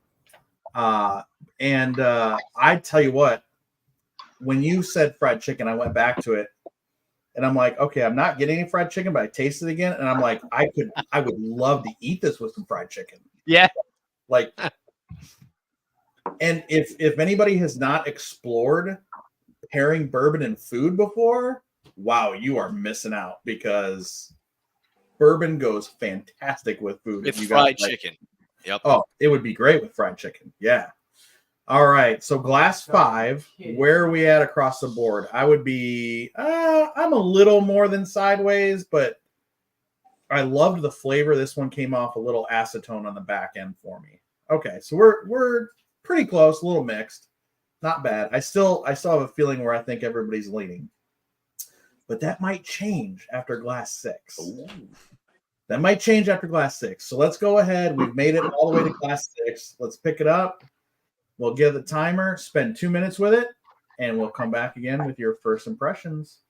tell you what, when you said fried chicken, I went back to it. And I'm like, okay, I'm not getting any fried chicken, but I tasted it again, and I'm like, I would love to eat this with some fried chicken. Yeah. Like, and if anybody has not explored pairing bourbon and food before, wow, you are missing out, because bourbon goes fantastic with food. With fried chicken. Yep. Oh, it would be great with fried chicken. Yeah. All right, so Glass 5, where are we at across the board? I would be, I'm a little more than sideways, but I loved the flavor. This one came off a little acetone on the back end for me. Okay, so we're pretty close, a little mixed, not bad. I still have a feeling where I think everybody's leaning, but that might change after Glass 6. Ooh. That might change after Glass 6. So let's go ahead. We've made it all the way to Glass 6. Let's pick it up. We'll give the timer, spend 2 minutes with it, and we'll come back again with your first impressions.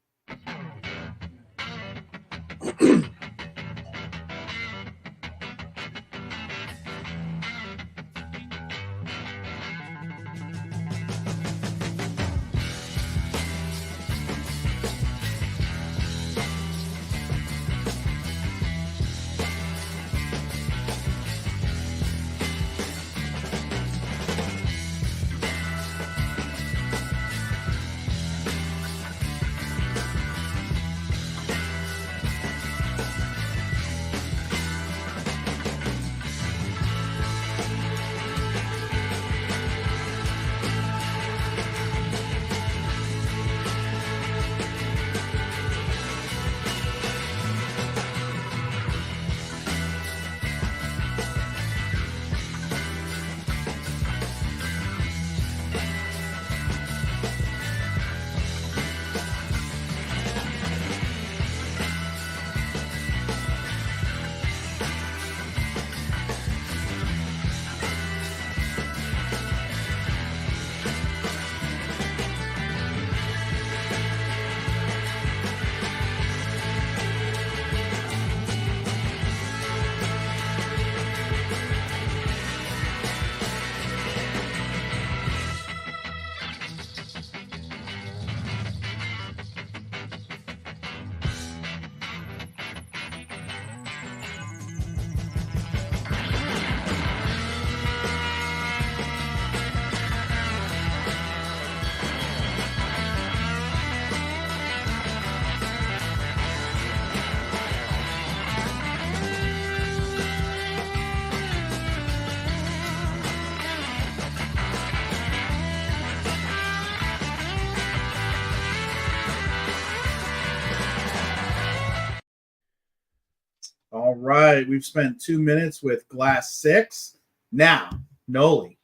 right. We've spent 2 minutes with glass 6. Now, Noli,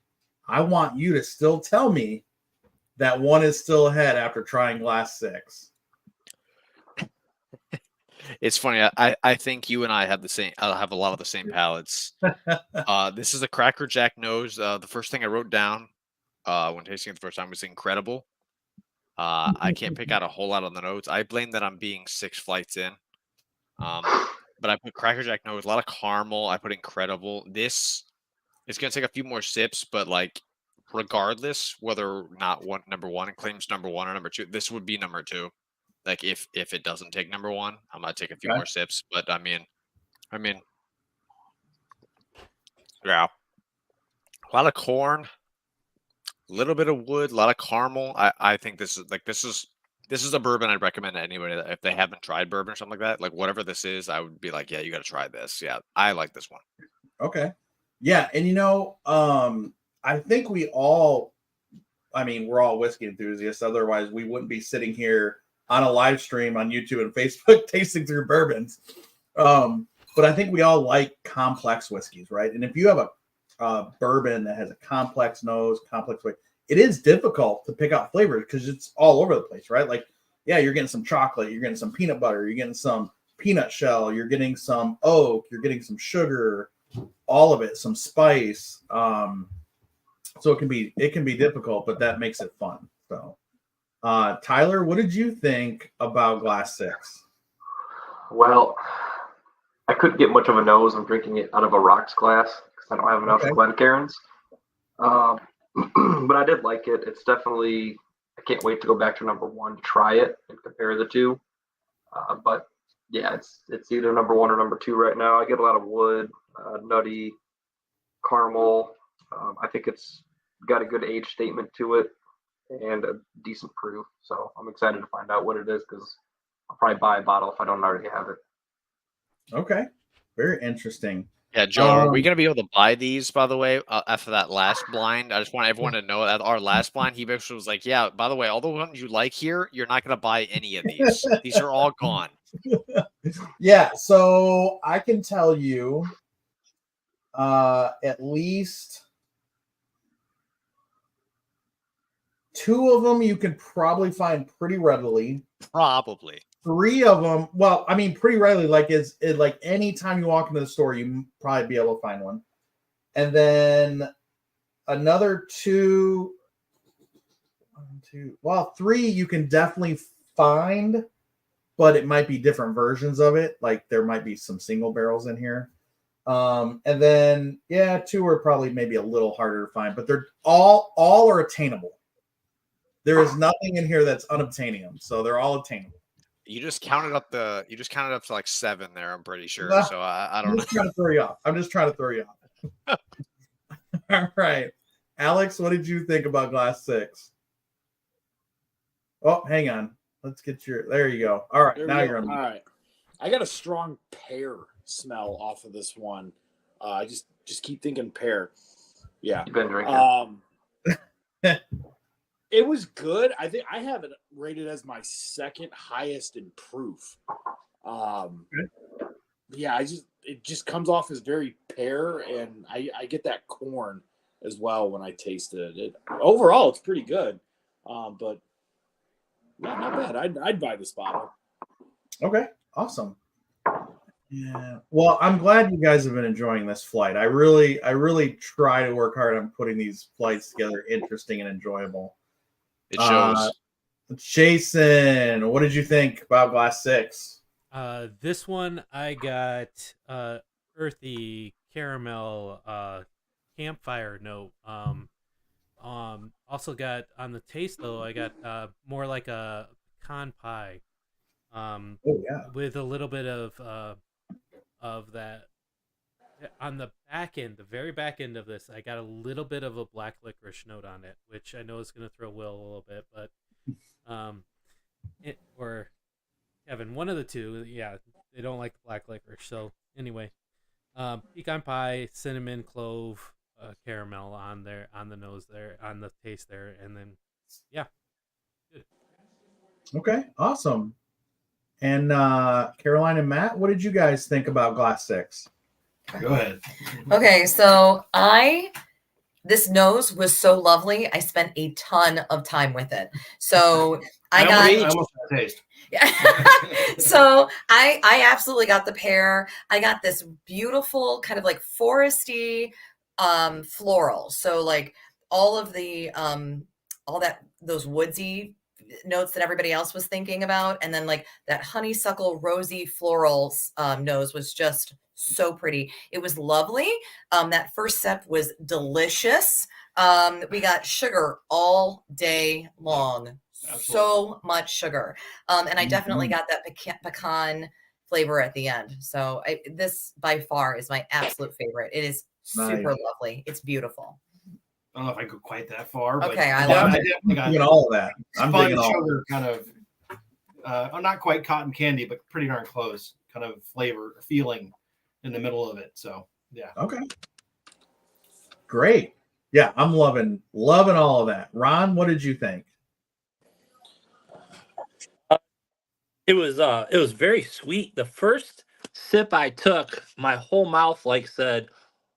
I want you to still tell me that one is still ahead after trying glass 6. It's funny. I think you and I have the same. Have a lot of the same palates. This is a Cracker Jack nose. The first thing I wrote down when tasting it the first time was incredible. I can't pick out a whole lot on the notes. I blame that I'm being 6 flights in. But I put Cracker Jack nose, a lot of caramel. I put incredible. This it's gonna take a few more sips, but like regardless whether or not number one claims number one or number two, this would be number two. Like if it doesn't take number one, I'm gonna take a few more sips. But I mean, yeah, a lot of corn, a little bit of wood, a lot of caramel. I think this is a bourbon I'd recommend to anybody that if they haven't tried bourbon or something like that. Like whatever this is, I would be like, yeah, you got to try this. Yeah, I like this one. Okay. Yeah, and I think we're all whiskey enthusiasts. Otherwise, we wouldn't be sitting here on a live stream on YouTube and Facebook tasting through bourbons. But I think we all like complex whiskeys, right? And if you have a bourbon that has a complex nose, complex way, it is difficult to pick out flavors because it's all over the place, right? Like, yeah, you're getting some chocolate, you're getting some peanut butter, you're getting some peanut shell, you're getting some oak, you're getting some sugar, all of it, some spice. So it can be difficult, but that makes it fun. So, Tyler, what did you think about glass 6? Well, I couldn't get much of a nose. I'm drinking it out of a rocks glass because I don't have enough Glencairns. But I did like it. It's definitely, I can't wait to go back to number one to try it and compare the two. But yeah, it's either number one or number two right now. I get a lot of wood, nutty, caramel. I think it's got a good age statement to it and a decent proof. So I'm excited to find out what it is because I'll probably buy a bottle if I don't already have it. Okay. Very interesting. Yeah, Joe, are we going to be able to buy these, by the way, after that last blind? I just want everyone to know that our last blind, he basically was like, yeah, by the way, all the ones you like here, you're not going to buy any of these. These are all gone. Yeah, so I can tell you at least 2 of them you can probably find pretty readily. Probably. 3 of them, well, I mean, pretty readily. Like like anytime you walk into the store, you probably be able to find one. And then another 2, 3 you can definitely find, but it might be different versions of it. Like there might be some single barrels in here. And then 2 are probably maybe a little harder to find, but they're all are attainable. There is nothing in here that's unobtainium, so they're all attainable. You just counted up to like 7 there, I'm pretty sure. So I don't know. I'm just trying to throw you off. All right. Alex, what did you think about glass 6? Oh, hang on. Let's get there you go. All right. Now you're on. All right. I got a strong pear smell off of this one. I just keep thinking pear. Yeah. You've been drinking. It was good. I think I have it rated as my second highest in proof. Yeah, it just comes off as very pear, and I get that corn as well when I taste it. Overall, it's pretty good, but not bad. I'd buy this bottle. Okay, awesome. Yeah. Well, I'm glad you guys have been enjoying this flight. I really try to work hard on putting these flights together interesting and enjoyable. It shows. Jason, what did you think about glass 6? This one I got earthy caramel campfire note. Also got on the taste though, I got more like a pecan pie. With a little bit of that on the back end, the very back end of this, I got a little bit of a black licorice note on it, which I know is going to throw Will a little bit, but or Kevin, one of the two, yeah, they don't like the black licorice. So anyway, pecan pie, cinnamon, clove, caramel on there, on the nose there, on the taste there, and then yeah, good. Okay, awesome. And Caroline and Matt, what did you guys think about Glass 6? Go ahead. Okay, so this nose was so lovely. I spent a ton of time with it. So I almost got a taste. Yeah. So I absolutely got the pear. I got this beautiful kind of like foresty floral. So like all of the those woodsy notes that everybody else was thinking about, and then like that honeysuckle rosy floral nose was just so pretty. It was lovely. That first sip was delicious. We got sugar all day long. Absolutely. So much sugar. And I definitely got that pecan flavor at the end. So this by far is my absolute favorite. It is super lovely. It's beautiful. I don't know if I go quite that far, but okay, I love it. I'm digging all of that. I'm digging all sugar kind of. I'm not quite cotton candy, but pretty darn close. Kind of flavor feeling in the middle of it. So yeah. Okay. Great. Yeah, I'm loving all of that. Ron, what did you think? It was very sweet. The first sip I took, my whole mouth like said,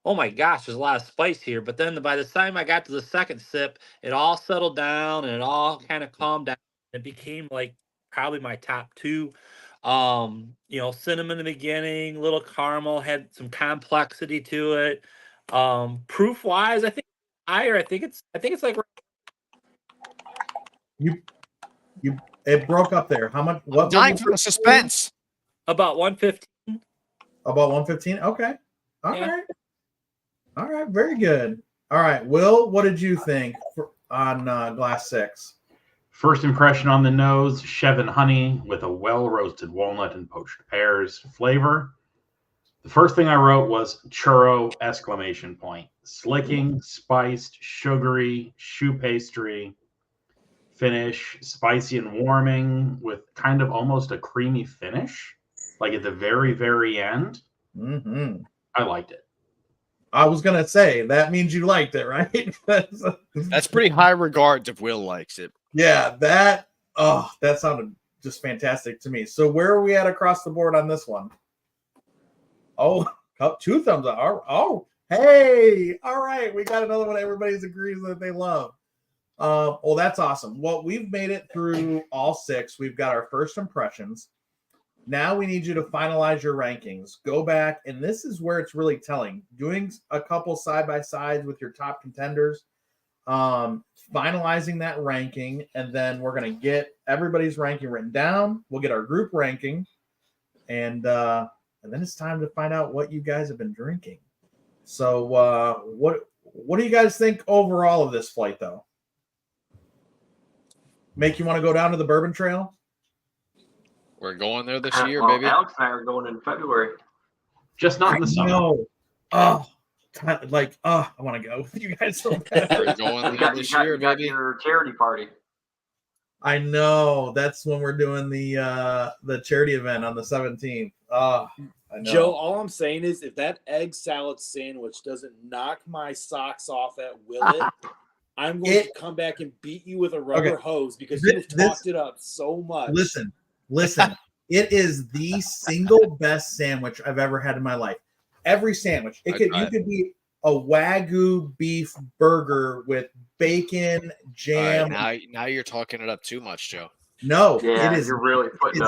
"Oh my gosh, there's a lot of spice here." But then by the time I got to the second sip, it all settled down and it all kind of calmed down. It became like probably my top two. Cinnamon in the beginning, little caramel, had some complexity to it. Proof wise, I think higher. I think it's like You it broke up there. How much? What? Dying for the suspense. about 115. About 115? Okay. All Yeah. right. All right. Very good. All right. Will, what did you think on Glass 6? First impression on the nose, Chevin honey with a well-roasted walnut and poached pears flavor. The first thing I wrote was churro exclamation point. Slicking, spiced, sugary, choux pastry finish, spicy and warming with kind of almost a creamy finish, like at the very, very end. Mm-hmm. I liked it. I was going to say, that means you liked it, right? That's pretty high regards if Will likes it. Yeah, that sounded just fantastic to me. So where are we at across the board on this one? Oh, 2 thumbs up. Oh, hey, all right. We got another one everybody agrees that they love. Well, that's awesome. Well, we've made it through all 6. We've got our first impressions. Now we need you to finalize your rankings. Go back, and this is where it's really telling. Doing a couple side-by-sides with your top contenders, finalizing that ranking, and then we're going to get everybody's ranking written down. We'll get our group ranking, and then it's time to find out what you guys have been drinking. So what do you guys think overall of this flight, though? Make you want to go down to the Bourbon Trail? We're going there this year, well, baby. Alex and I are going in February. Just not in the summer. No. Oh, I want to go with you guys so bad. We're going there this year, You got baby. your charity party. I know. That's when we're doing the charity event on the 17th. I know. Joe, all I'm saying is if that egg salad sandwich doesn't knock my socks off at Willet, I'm going to come back and beat you with a rubber hose because you've talked it up so much. Listen. It is the single best sandwich I've ever had in my life. Every sandwich. You could be a Wagyu beef burger with bacon, jam. Right, now you're talking it up too much, Joe. No, Yeah, it is. you're really putting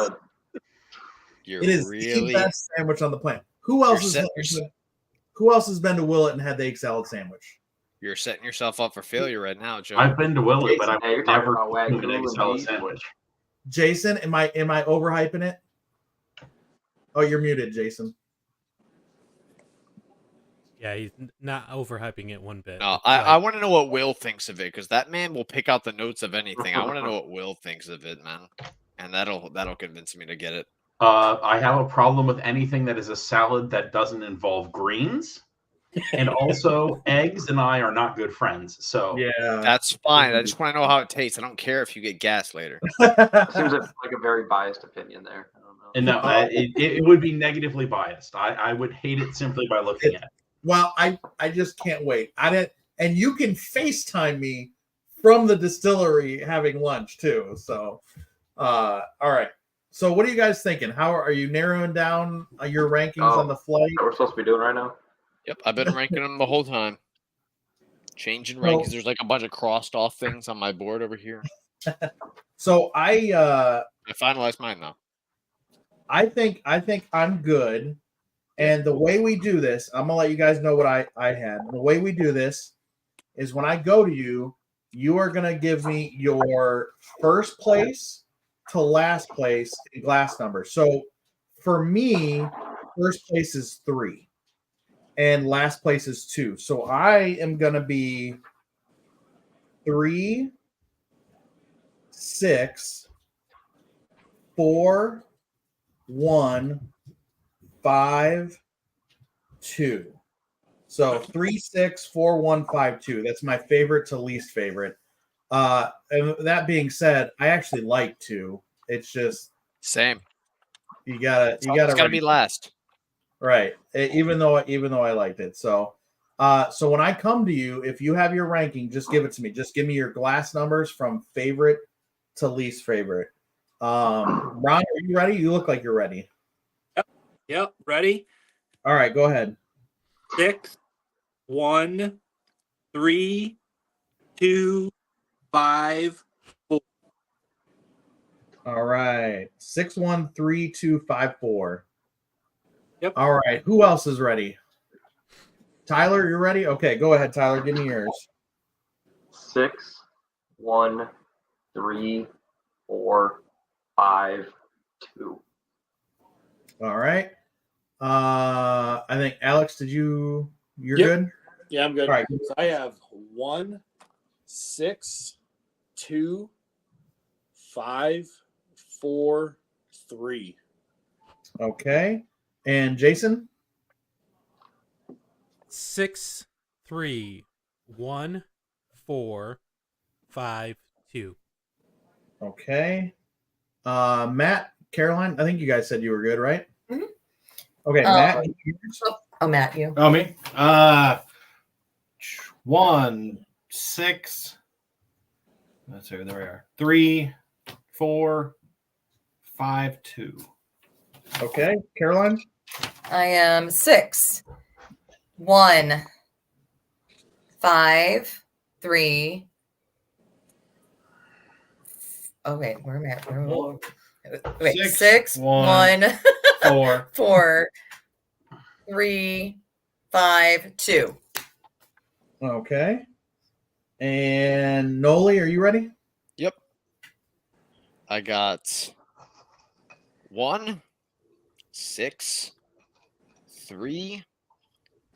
It is the best sandwich on the planet. Who else has been to Willet and had the egg salad sandwich? You're setting yourself up for failure right now, Joe. I've been to Willet, but I've you're talking never about Wagyu an egg and salad beef. sandwich. Jason, am I overhyping it? Oh, you're muted, Jason. Yeah, he's not overhyping it one bit. No, I want to know what Will thinks of it because that man will pick out the notes of anything. I want to know what Will thinks of it, man, and that'll convince me to get it. I have a problem with anything that is a salad that doesn't involve greens, and also eggs and I are not good friends. So yeah, that's fine. I just want to know how it tastes. I don't care if you get gas later. Seems like a very biased opinion there. I don't know. And no, it would be negatively biased. I would hate it simply by looking at it. Well, I just can't wait. And you can FaceTime me from the distillery having lunch too. So, all right. So what are you guys thinking? How are you narrowing down your rankings on the flight? What we're supposed to be doing right now? Yep, I've been ranking them the whole time. Changing rankings. There's like a bunch of crossed off things on my board over here. So I finalized mine now. I think I'm good. And the way we do this, I'm gonna let you guys know what I had. The way we do this is when I go to you, you are gonna give me your first place to last place in glass number. So for me, first place is 3 and last place is 2. So I am gonna be 3, 6, 4, 1, 5, 2. So 3, 6, 4, 1, 5, 2. That's my favorite to least favorite. And that being said, I actually like 2. It's just same. You gotta be last, right? Even though I liked it. So when I come to you, if you have your ranking, just give it to me. Just give me your glass numbers from favorite to least favorite. Ron, are you ready? You look like you're ready. Yep. Ready? All right, go ahead. 6, 1, 3, 2, 5, 4. All right. 6, 1, 3, 2, 5, 4. Yep. All right. Who else is ready? Tyler, you're ready? Okay, go ahead, Tyler. Give me yours. 6, 1, 3, 4, 5, 2. All right. I think Alex, you're Yep. good? Yeah, I'm good. All right. So I have 1, 6, 2, 5, 4, 3. Okay. And Jason? 6, 3, 1, 4, 5, 2. Okay. Matt, Caroline, I think you guys said you were good, right? Mhm. Okay, Matt. Oh, Matt, you. Oh, me? 1, 6. Let's see, there we are. 3, 4, 5, 2. Okay, Caroline. I am 6, 1, 5, 3. Oh wait, where am I? Wait, 6, 1, 4, 4, 3, 5, 2. Okay. And Noli, are you ready? Yep. I got 1, 6, 3,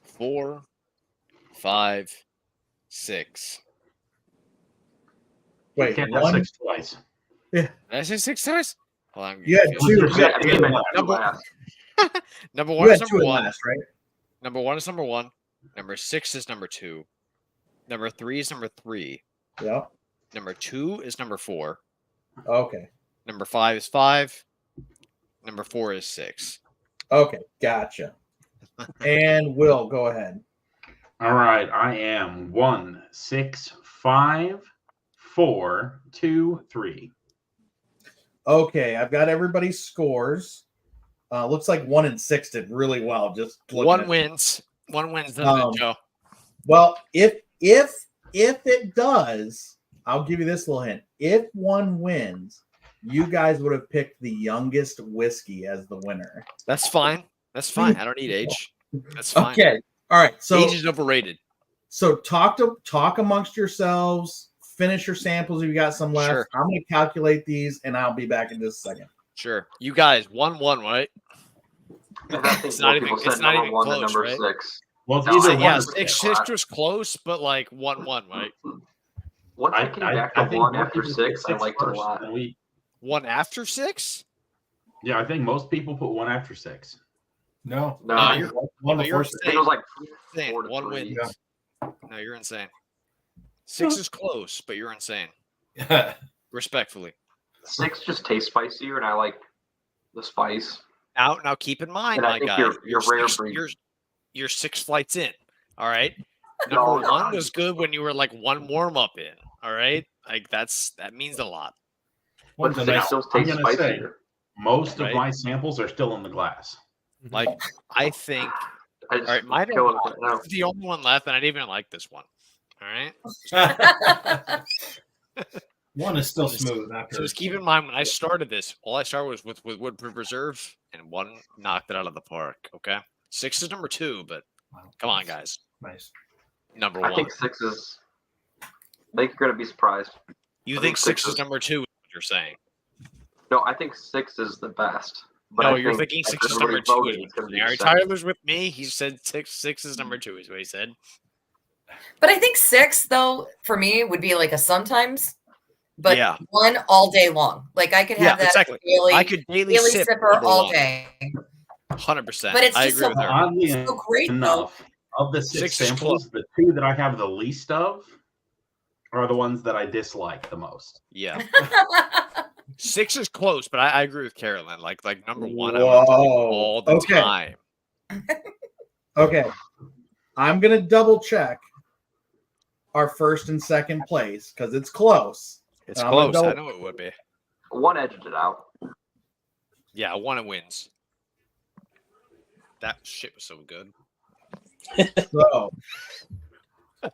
4, 5, 6. Wait, You can't have 1. 6 twice. Yeah. Did I say 6 times? Hold on, You had 2. Number You 1 is had 2 number in 1. last, right? Number 1 is number 1. Number 6 is number 2. Number 3 is number 3. Yep. Number 2 is number 4. Okay. Number 5 is 5. Number 4 is 6. Okay, gotcha. And Will, go ahead. All right, I am 1, 6, 5, 4, 2, 3. Okay, I've got everybody's scores. Looks like 1 and 6 did really well. Just One wins. One wins, doesn't it, Joe? Well, if it does, I'll give you this little hint. If 1 wins, you guys would have picked the youngest whiskey as the winner. That's fine. That's fine. I don't need age. That's fine. Okay. All right. So age is overrated. So talk amongst yourselves. Finish your samples if you got some left. Sure. I'm going to calculate these, and I'll be back in just a second. Sure. You guys 1-1, right? It's not even close, number right? 6. Well, it's No, either Yeah, 1 or 6 was close, but like 1-1, right? Once I came back to 1 after 6, I liked it a lot. 1 after 6? Yeah, I think most people put 1 after 6. No. No, you're 1 no, before you're 6. I think it was like insane. 4 to 1 3. wins. Yeah. No, you're insane. 6 is close, but you're insane. Respectfully. 6 just tastes spicier, and I like the spice. Now keep in mind, And I my think guy, your rare breed. you're 6 flights in. All right. No, Number 1 was good when you were like 1 warm up in. All right. Like that means a lot. One's But a 6 nice, still I'm tastes gonna say, spicier. Most Right. of my samples are still in the glass. Like, I think. I All just right, my killing it now. this is the only one left, and I didn't even like this one. All right. One is still smooth after. So just keep in mind when I started this, all I started was with Woodproof Reserve, and one knocked it out of the park. Okay, 6 is number 2, but come on, guys, Nice. number I 1. think 6 is. I think you're gonna be surprised. You I think think 6 6 is number 2? Is what you're saying? No, I think 6 is the best. But No, I you're think thinking if 6 is number everybody 2. voted, Is it's what gonna you're be saying. All right, 7. Tyler's with me. He said 6 is number 2. Is what he said. But I think 6 though for me would be like a sometimes, but Yeah. 1 all day long. Like I could have that exactly. daily, I could daily daily sip sipper number all 1. day. 100%. But it's I just agree so, with her. Oddly so great enough, of the 6 6 is close. samples, the 2 that I have the least of are the ones that I dislike the most. Yeah, though. 6 is close, but I agree with Carolyn. Like number 1, I Whoa. want to drink all the Okay. time. Okay. I'm going to double check our first and second place because it's close. It's And I'm gonna close. I double- know it would be. 1 edged it out. Yeah, 1 wins. That shit was so good. So,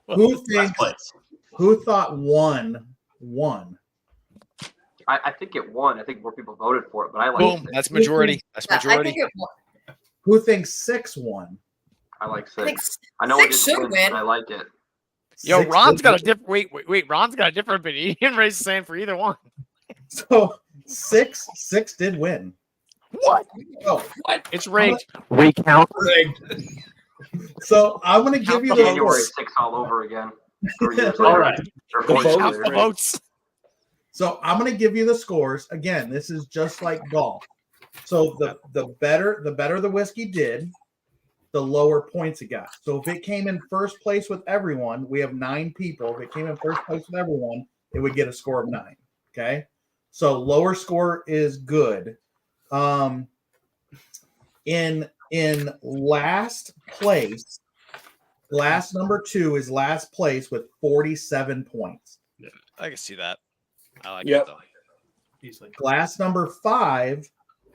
who Last thinks? place. Who thought 1 won? I think it won. I think more people voted for it, but I like Boom. 6. That's majority. That's Yeah, I majority. think Who thinks 6 won? I like 6. I think I know 6 it didn't should win, win. but I like it. Yo, 6 Ron's did got a win. different. Wait. Ron's got a different opinion. He didn't raise his hand for either one. So 6 did win. What? Oh, It's rigged. Recount. so I'm going to give you the January scores. 6 all over again. 3 years All later. right. Or 4 The years Count later. the votes. So I'm going to give you the scores. Again, this is just like golf. So the better the whiskey did, the lower points it got. So if it came in first place with everyone, we have 9 people. If it came in first place with everyone, it would get a score of 9. Okay. So lower score is good. In last place, glass number 2 is last place with 47 points. I can see that. I like Yep. it though. Easily. Glass number 5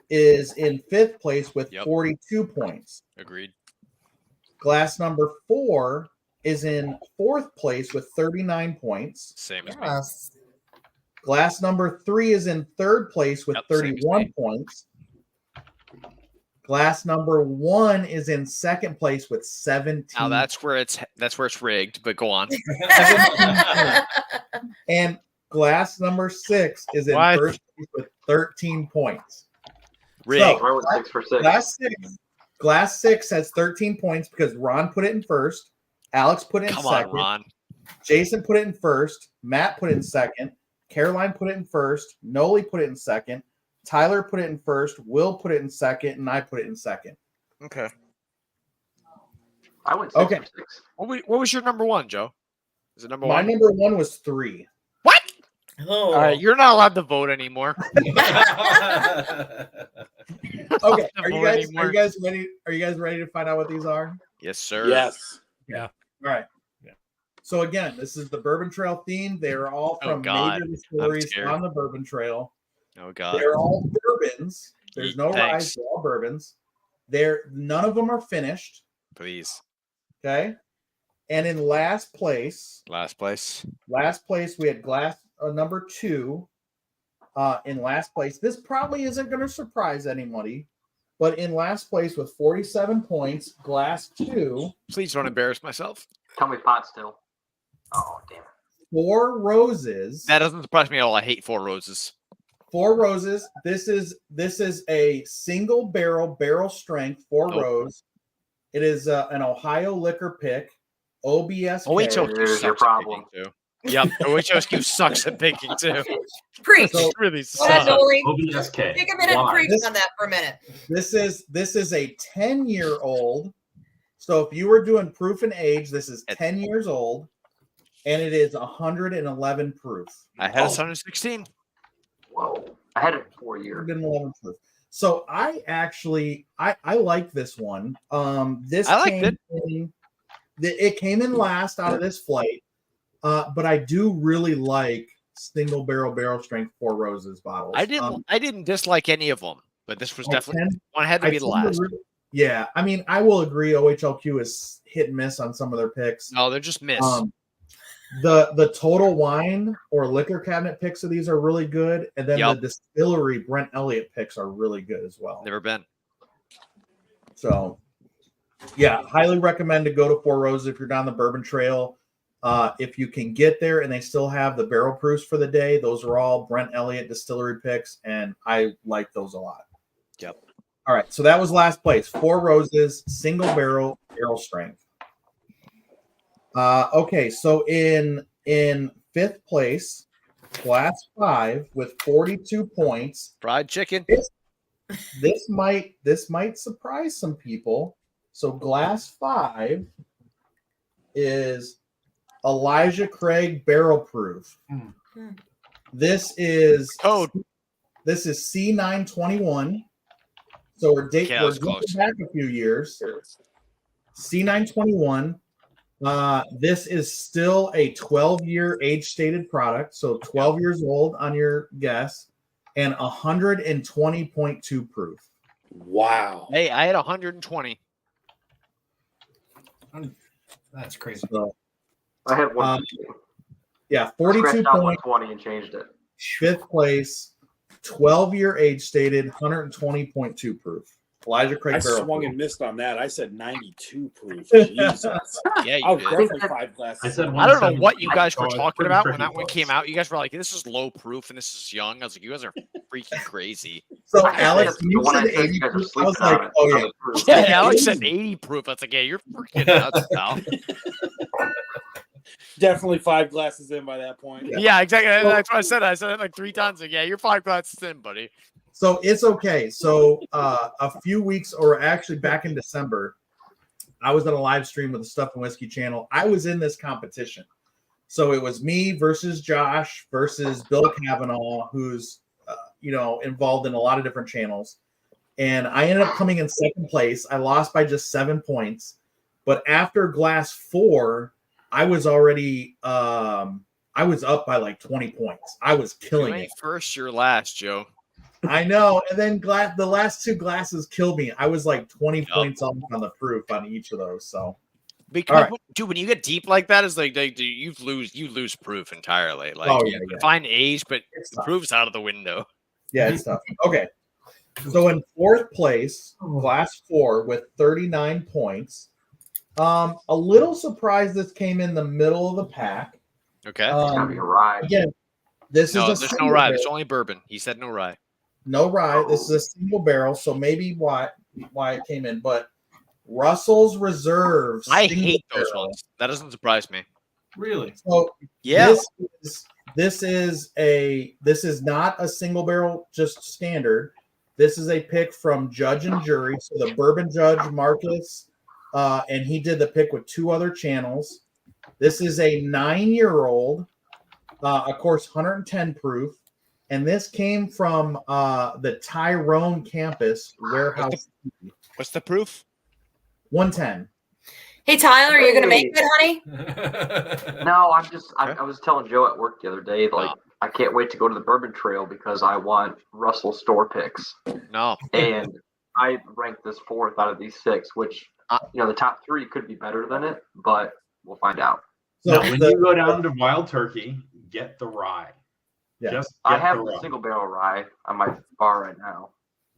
is in 5th place with Yep. 42 points. Agreed. Glass number 4 is in 4th place with 39 points. Same as me. Yes. Glass number 3 is in 3rd place with Yep, same as 31 me. points. Glass number 1 is in 2nd place with 17. Now that's where it's rigged. But go on. And glass number 6 is in What? 1st place with 13 points. Rigged. So, I went 6 for 6. Glass 6 has 13 points because Ron put it in first. Alex put it in Come on, second. Ron. Jason put it in first. Matt put it in second. Caroline put it in first. Noli put it in second. Tyler put it in first. Will put it in second. And I put it in second. Okay. I went 6 Okay. for 6. What was your number 1, Joe? Is it number My 1? number 1 was 3. What? Oh. All right, you're not allowed to vote anymore. Okay. Not Are you vote guys anymore. ready? Are you guys ready to find out what these are? Yes, sir. Yes. All right. So again, this is the Bourbon Trail theme. They're all Oh, from God. major distilleries scared. on the Bourbon Trail. Oh God. They're all bourbons. There's no Thanks. rise. They're all bourbons. None of them are finished. Please. Okay. And in last place, Last place. we had glass number 2. In last place, this probably isn't going to surprise anybody, but in last place with 47 points, glass 2, Please don't embarrass myself. Tell me pot still. Oh, damn it. 4 Roses. That doesn't surprise me at all. I hate 4 Roses. 4 Roses. This is a single barrel strength 4 Nope. Rose. It is an Ohio liquor pick. OBS. OHOQ There's sucks your at problem. picking too. Yep, OHOQ sucks at picking too. Preach. So- It really Go ahead, sucks. Noli. OBSK. Take a minute and Why? preach This- on that for a minute. This is a 10-year-old. So if you were doing proof and age, this is 10 years old, and it is 111 proof. I had a 116. Whoa. I had it 4 years. 111 proof. So I actually I like this one. This I liked it came in last out of this flight, but I do really like single barrel strength Four Roses bottles. I didn't dislike any of them, but this was definitely one had to be the last. Yeah, I mean, I will agree. OHLQ is hit and miss on some of their picks. No, they're just miss. The Total Wine or liquor cabinet picks of these are really good, and then the distillery Brent Elliott picks are really good as well. Never been. So, yeah, highly recommend to go to Four Roses if you're down the Bourbon Trail. If you can get there and they still have the barrel proofs for the day, those are all Brent Elliott distillery picks, and I like those a lot. Yep. All right, so that was last place. Four Roses, single barrel strength. Okay, so in fifth place, Glass 5 with 42 points. Fried chicken. This might surprise some people. So Glass 5 is Elijah Craig barrel proof. This is C921. So we're going back a few years. C921. This is still a 12-year age-stated product, so 12 years old on your guess, and 120.2 proof. Wow. Hey, I had 120. That's crazy. So, I had one. Yeah, 42 points. 120 and changed it. Fifth place, 12-year age-stated, 120.2 proof. Elijah Craig I barrel swung proof. and missed on that. I said 92 proof. Jesus. Yeah, you I was did. definitely 5 glasses. I said I don't know what you 175. guys were I was talking pretty about sure when he that one was. came out. You guys were like, this is low proof and this is young. I was like, you guys are freaking crazy. So, I Alex, said you the one said I said 80 you guys are proof. I was sleeping like, on it. oh, yeah. Yeah, Alex said 80 proof. I was like, yeah, you're freaking nuts, pal. Definitely 5 glasses in by that point. Yeah, exactly. That's what I said. I said it like 3 times. Like, yeah, you're 5 glasses in, buddy. So it's okay. So a few weeks, or actually back in December, I was on a live stream with the Stuff and Whiskey channel. I was in this competition. So it was me versus Josh versus Bill Kavanaugh, who's involved in a lot of different channels. And I ended up coming in second place. I lost by just 7 points. But after Glass 4, I was already I was up by like 20 points. I was killing it. First, you're last, Joe. I know. And then the last 2 glasses killed me. I was like 20 points off on the proof on each of those. So because dude, when you get deep like that, it's like you lose proof entirely. Like fine age, but the proof's out of the window. Yeah, it's tough. Okay. So in fourth place, Glass 4 with 39 points. A little surprised this came in the middle of the pack. Okay. It's gotta be a rye. Again, there's no rye. There's only bourbon. He said no rye. No rye. This is a single barrel, so maybe why it came in. But Russell's Reserve. I hate those ones. That doesn't surprise me. Really? So yeah, this is not a single barrel, just standard. This is a pick from Judge and Jury. So the bourbon judge Marcus, and he did the pick with 2 other channels. This is a 9-year-old, of course, 110 proof. And this came from the Tyrone campus warehouse. What's the proof? 110. Hey, Tyler, are you going to make it, honey? No, I was telling Joe at work the other day, like, I can't wait to go to the Bourbon Trail because I want Russell store picks. No. And I ranked this 4th out of these 6, which, the top 3 could be better than it, but we'll find out. So now, when you go down to Wild Turkey, get the rye. Yeah. I have the single barrel rye on my bar right now.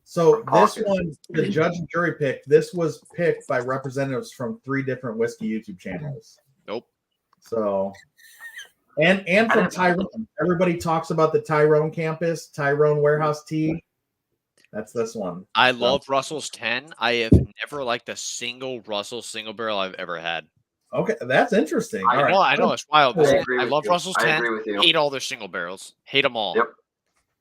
So this one, the Judge and Jury pick, this was picked by representatives from 3 different whiskey YouTube channels. Nope. So, and from Tyrone. Everybody talks about the Tyrone campus, Tyrone Warehouse Tea. That's this one. I love Russell's 10. I have never liked a single Russell single barrel I've ever had. Okay, that's interesting. I know it's wild. I love Russell's 10. I agree with you. Hate all their single barrels. Hate them all. Yep.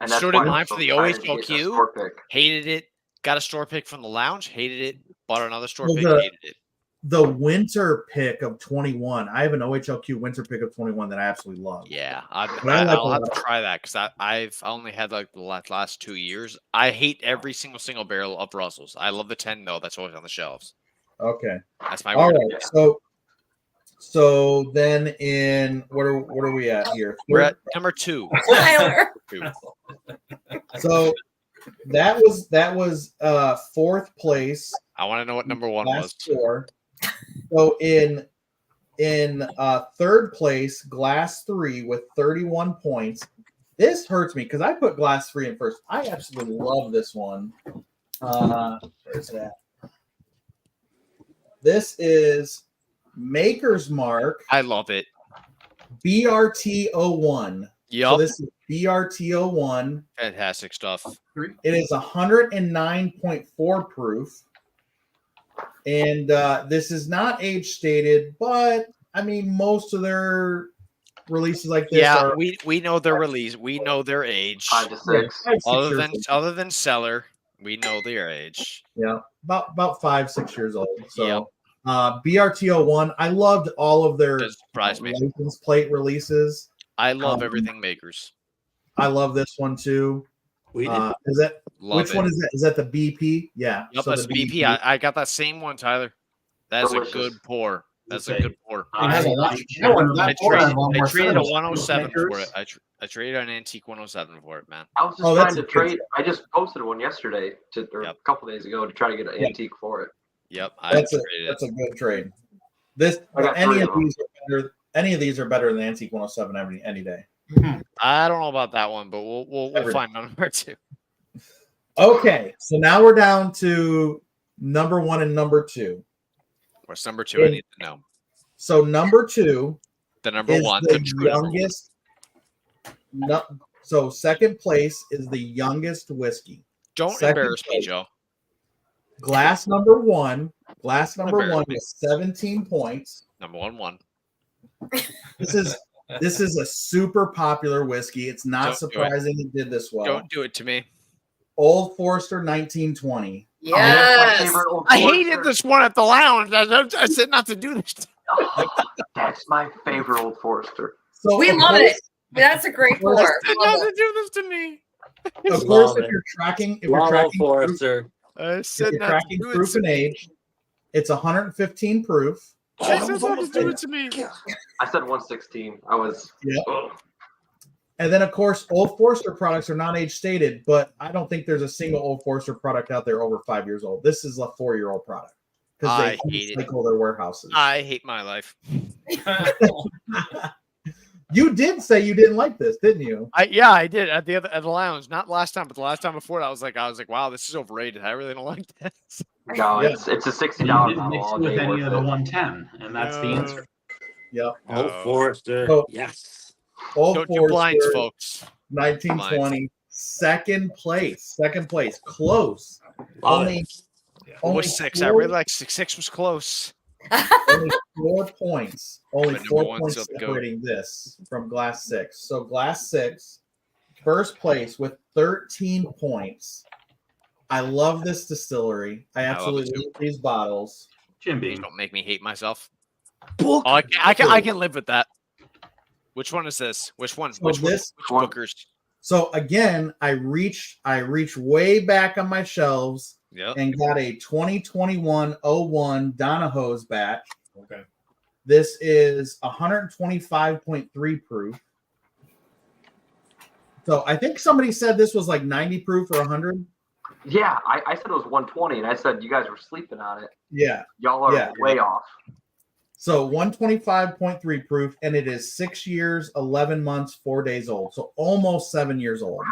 And that's so did mine for the OHLQ. Hated it. Got a store pick from the lounge. Hated it. Bought another store pick. Hated it. The winter pick of 21. I have an OHLQ winter pick of 21 that I absolutely love. Yeah, I'll have to try that because I've only had like the last 2 years. I hate every single barrel of Russell's. I love the 10 though. That's always on the shelves. Okay. That's my all right. So then in what are we at here? We're at number 2. Tyler. So that was fourth place. I want to know what number 1 was. Glass 4. So in third place, Glass 3 with 31 points. This hurts me because I put Glass 3 in first. I absolutely love this one. Where's that? This is Maker's Mark. I love it. BRT01. Yep. So this is BRT01. Fantastic stuff. It is 109.4 proof. And this is not age stated, but I mean, most of their releases like this are we know their release. We know their age. 5 to 6. Other than seller, we know their age. Yeah, about 5-6 years old. So Yep. BRT01, I loved all of their Doesn't surprise me. license plate releases. I love everything Makers. I love this one too. We did. Is that Love which it. one is that? Is that the BP? Yeah. Yep, so that's the BP. I got that same one, Tyler. That's Delicious. a good pour. That's a Okay. good pour. It has a lot. I traded a 107 for it. I traded an antique 107 for it, man. I was just Oh, trying that's to a good trade. I just posted one yesterday or Yep. a couple days ago to try to get an Yeah. antique for it. Yep, I That's traded a good trade. This I got any 3 of of them. these are better. Any of these are better than the antique 107 any day. I don't know about that one, but we'll Every find number 2. Okay, so now we're down to number 1 and number 2. What's number 2? I need to know. So number 2 The number is 1, the the true number 1. youngest. So second place is the youngest whiskey. Don't second embarrass me, place. Joe. Glass number 1. Glass number Embarrass 1 me. was 17 points. Number 1. This is a super popular whiskey. It's not Don't do it. surprising it did this well. Don't do it to me. Old Forester 1920. Oh, that's my Yes. favorite Old I Forester. hated this one at the lounge. I said not to do this. That's my favorite Old Forester. So We of love course- it. That's a great pour. Of Said not to do this to me. Of course, Love if it. you're tracking, if Love you're Old tracking, proof, Forester. I if said you're not to tracking do it proof to and me. age, it's 115 proof. I Oh, said not to do it to me. I said 116. I was. Yep. Ugh. And then, of course, Old Forester products are not age stated, but I don't think there's a single Old Forester product out there over 5 years old. This is a 4-year-old product because I they hate it. cycle their warehouses. I hate my life. You did say you didn't like this, didn't you? I did at the lounge. Not last time, but the last time before. I was like, wow, this is overrated. I really don't like this. No, Yeah. it's a You $60 didn't mix bottle. it with It ain't any of worth the it. 110, and that's the answer. Yep. Old Oh. Forester. So- Yes. Old Don't do blinds, Forester, folks. 1920, second place. Close. Love Only- it. What Only was 6? I four- really like 6. 6 was close. only 4 points. Only But number 4 one's points still the goat. separating this from Glass 6. So Glass 6, first place with 13 points. I love this distillery. I love it absolutely too. love these bottles. Jim Please Beam. don't make me hate myself. Oh, I can live with that. Which one is this? Which one? So Which one? this- Which Booker's? So again, I reached way back on my shelves Yep. and got a 2021-01 Donahoe's batch. Okay. This is 125.3 proof. So I think somebody said this was like 90 proof or 100. Yeah, I said it was 120, and I said you guys were sleeping on it. Yeah. Y'all are Yeah. way off. So 125.3 proof, and it is 6 years, 11 months, 4 days old. So almost 7 years old.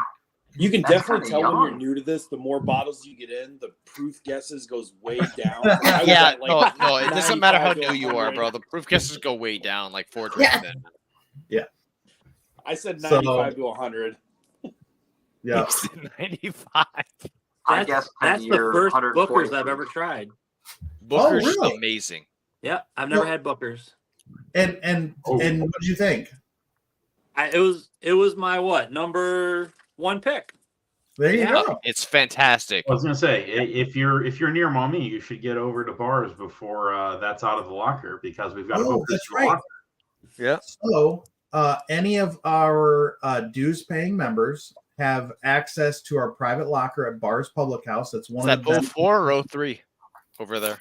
You can That's definitely kinda tell when you're young. new to this. The more bottles you get in, the proof guesses goes way down. I was Yeah, at, like, no, it doesn't matter how 95 to new you are, 100. bro. The proof guesses go way down, like 4 drinks Yeah. in. I said So- 95 to 100. Yeah. 95. I guess That's the 10-year, first 140 Booker's I've proof. ever tried. Booker's really? is amazing. Yeah, I've never Well- had Booker's. And Oh. what did you think? It was my number 1 pick. There you Yeah, go. it's fantastic. I was gonna say, if you're near mommy, you should get over to bars before that's out of the locker because we've got a Oh, Booker's that's in the right. locker. Yeah. So any of our dues paying members have access to our private locker at Bars Public House. That's Is one that of them. 04 or 03 over there?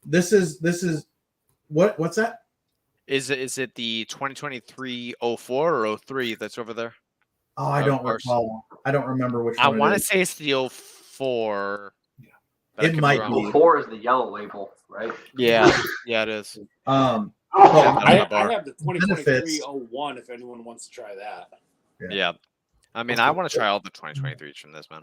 This is what's that? Is it the 2023 04 or 03 that's over there? Oh, I Of don't course. recall. I don't remember which I one. want it to is. say it's the 04. But I It could be might wrong. be. 04 is the yellow label, right? Yeah, yeah, it is. But I I have the 2023 benefits. 01 if anyone wants to try that. Yeah. I mean, I want to try all the 2023s from this, man.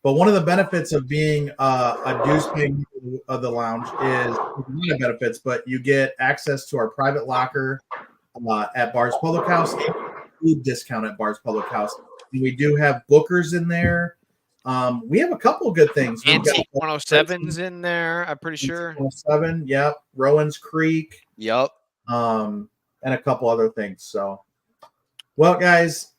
But one of the benefits of being a dues paying of the lounge is one of the benefits, but you get access to our private locker at Bar's Public House, and food discount at Bar's Public House. And we do have bookers in there. We have a couple of good things. We've got Antique 107's in there, I'm pretty sure. 107, yep. Rowan's Creek. Yep. And a couple other things. So, well, guys,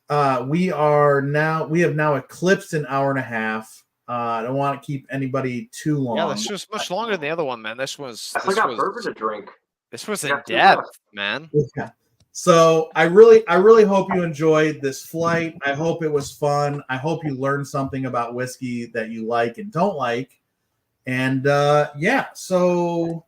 we have now eclipsed an hour and a half. I don't want to keep anybody too long. Yeah, this was much longer than the other one, man. This was. I still got bourbon to drink. This was I in got two depth, left. man. Yeah. So I really hope you enjoyed this flight. I hope it was fun. I hope you learned something about whiskey that you like and don't like. And yeah, so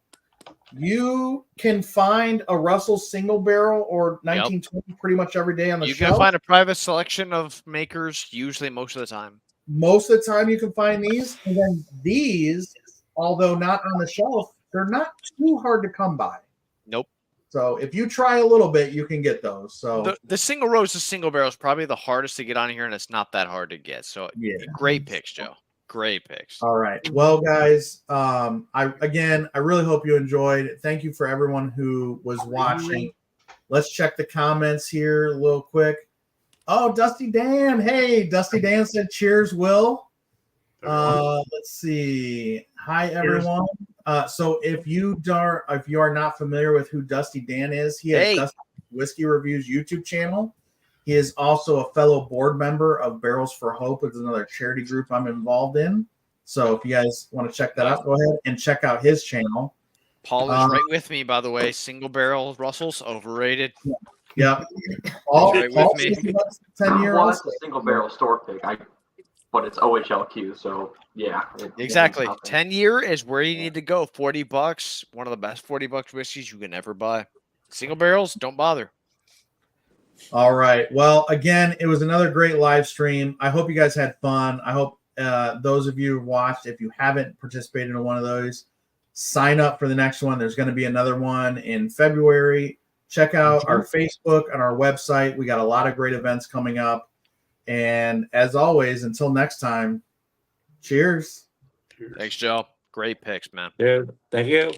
you can find a Russell single barrel or 1920 pretty much every day on the You shelf. can find a private selection of makers usually most of the time. Most of the time you can find these. And then these, although not on the shelf, they're not too hard to come by. Nope. So if you try a little bit, you can get those. So The single rows, the single barrel is probably the hardest to get on here, and it's not that hard to get. So yeah. Great picks, Joe. Great picks. All right. Well, guys, I really hope you enjoyed. Thank you for everyone who was watching. Let's check the comments here a little quick. Oh, Dusty Dan. Hey, Dusty Dan said cheers, Will. Let's see. Hi, everyone. So if you are not familiar with who Dusty Dan is, he has Dusty Whiskey Reviews YouTube channel. He is also a fellow board member of Barrels for Hope, which is another charity group I'm involved in. So if you guys want to check that out, go ahead and check out his channel. Paul is right with me, by the way. Single barrel Russells, overrated. Yeah. Paul, right with me. 10-year Well, that's a single barrel store pick. But it's OHLQ, so yeah. Exactly. 10-year is where you need to go. $40, one of the best $40 whiskeys you can ever buy. Single barrels, don't bother. All right. Well, again, it was another great live stream. I hope you guys had fun. I hope those of you who watched, if you haven't participated in one of those, sign up for the next one. There's going to be another one in February. Check out our Facebook and our website. We got a lot of great events coming up. And as always, until next time, cheers. Thanks, Joe. Great picks, man. Dude, thank you.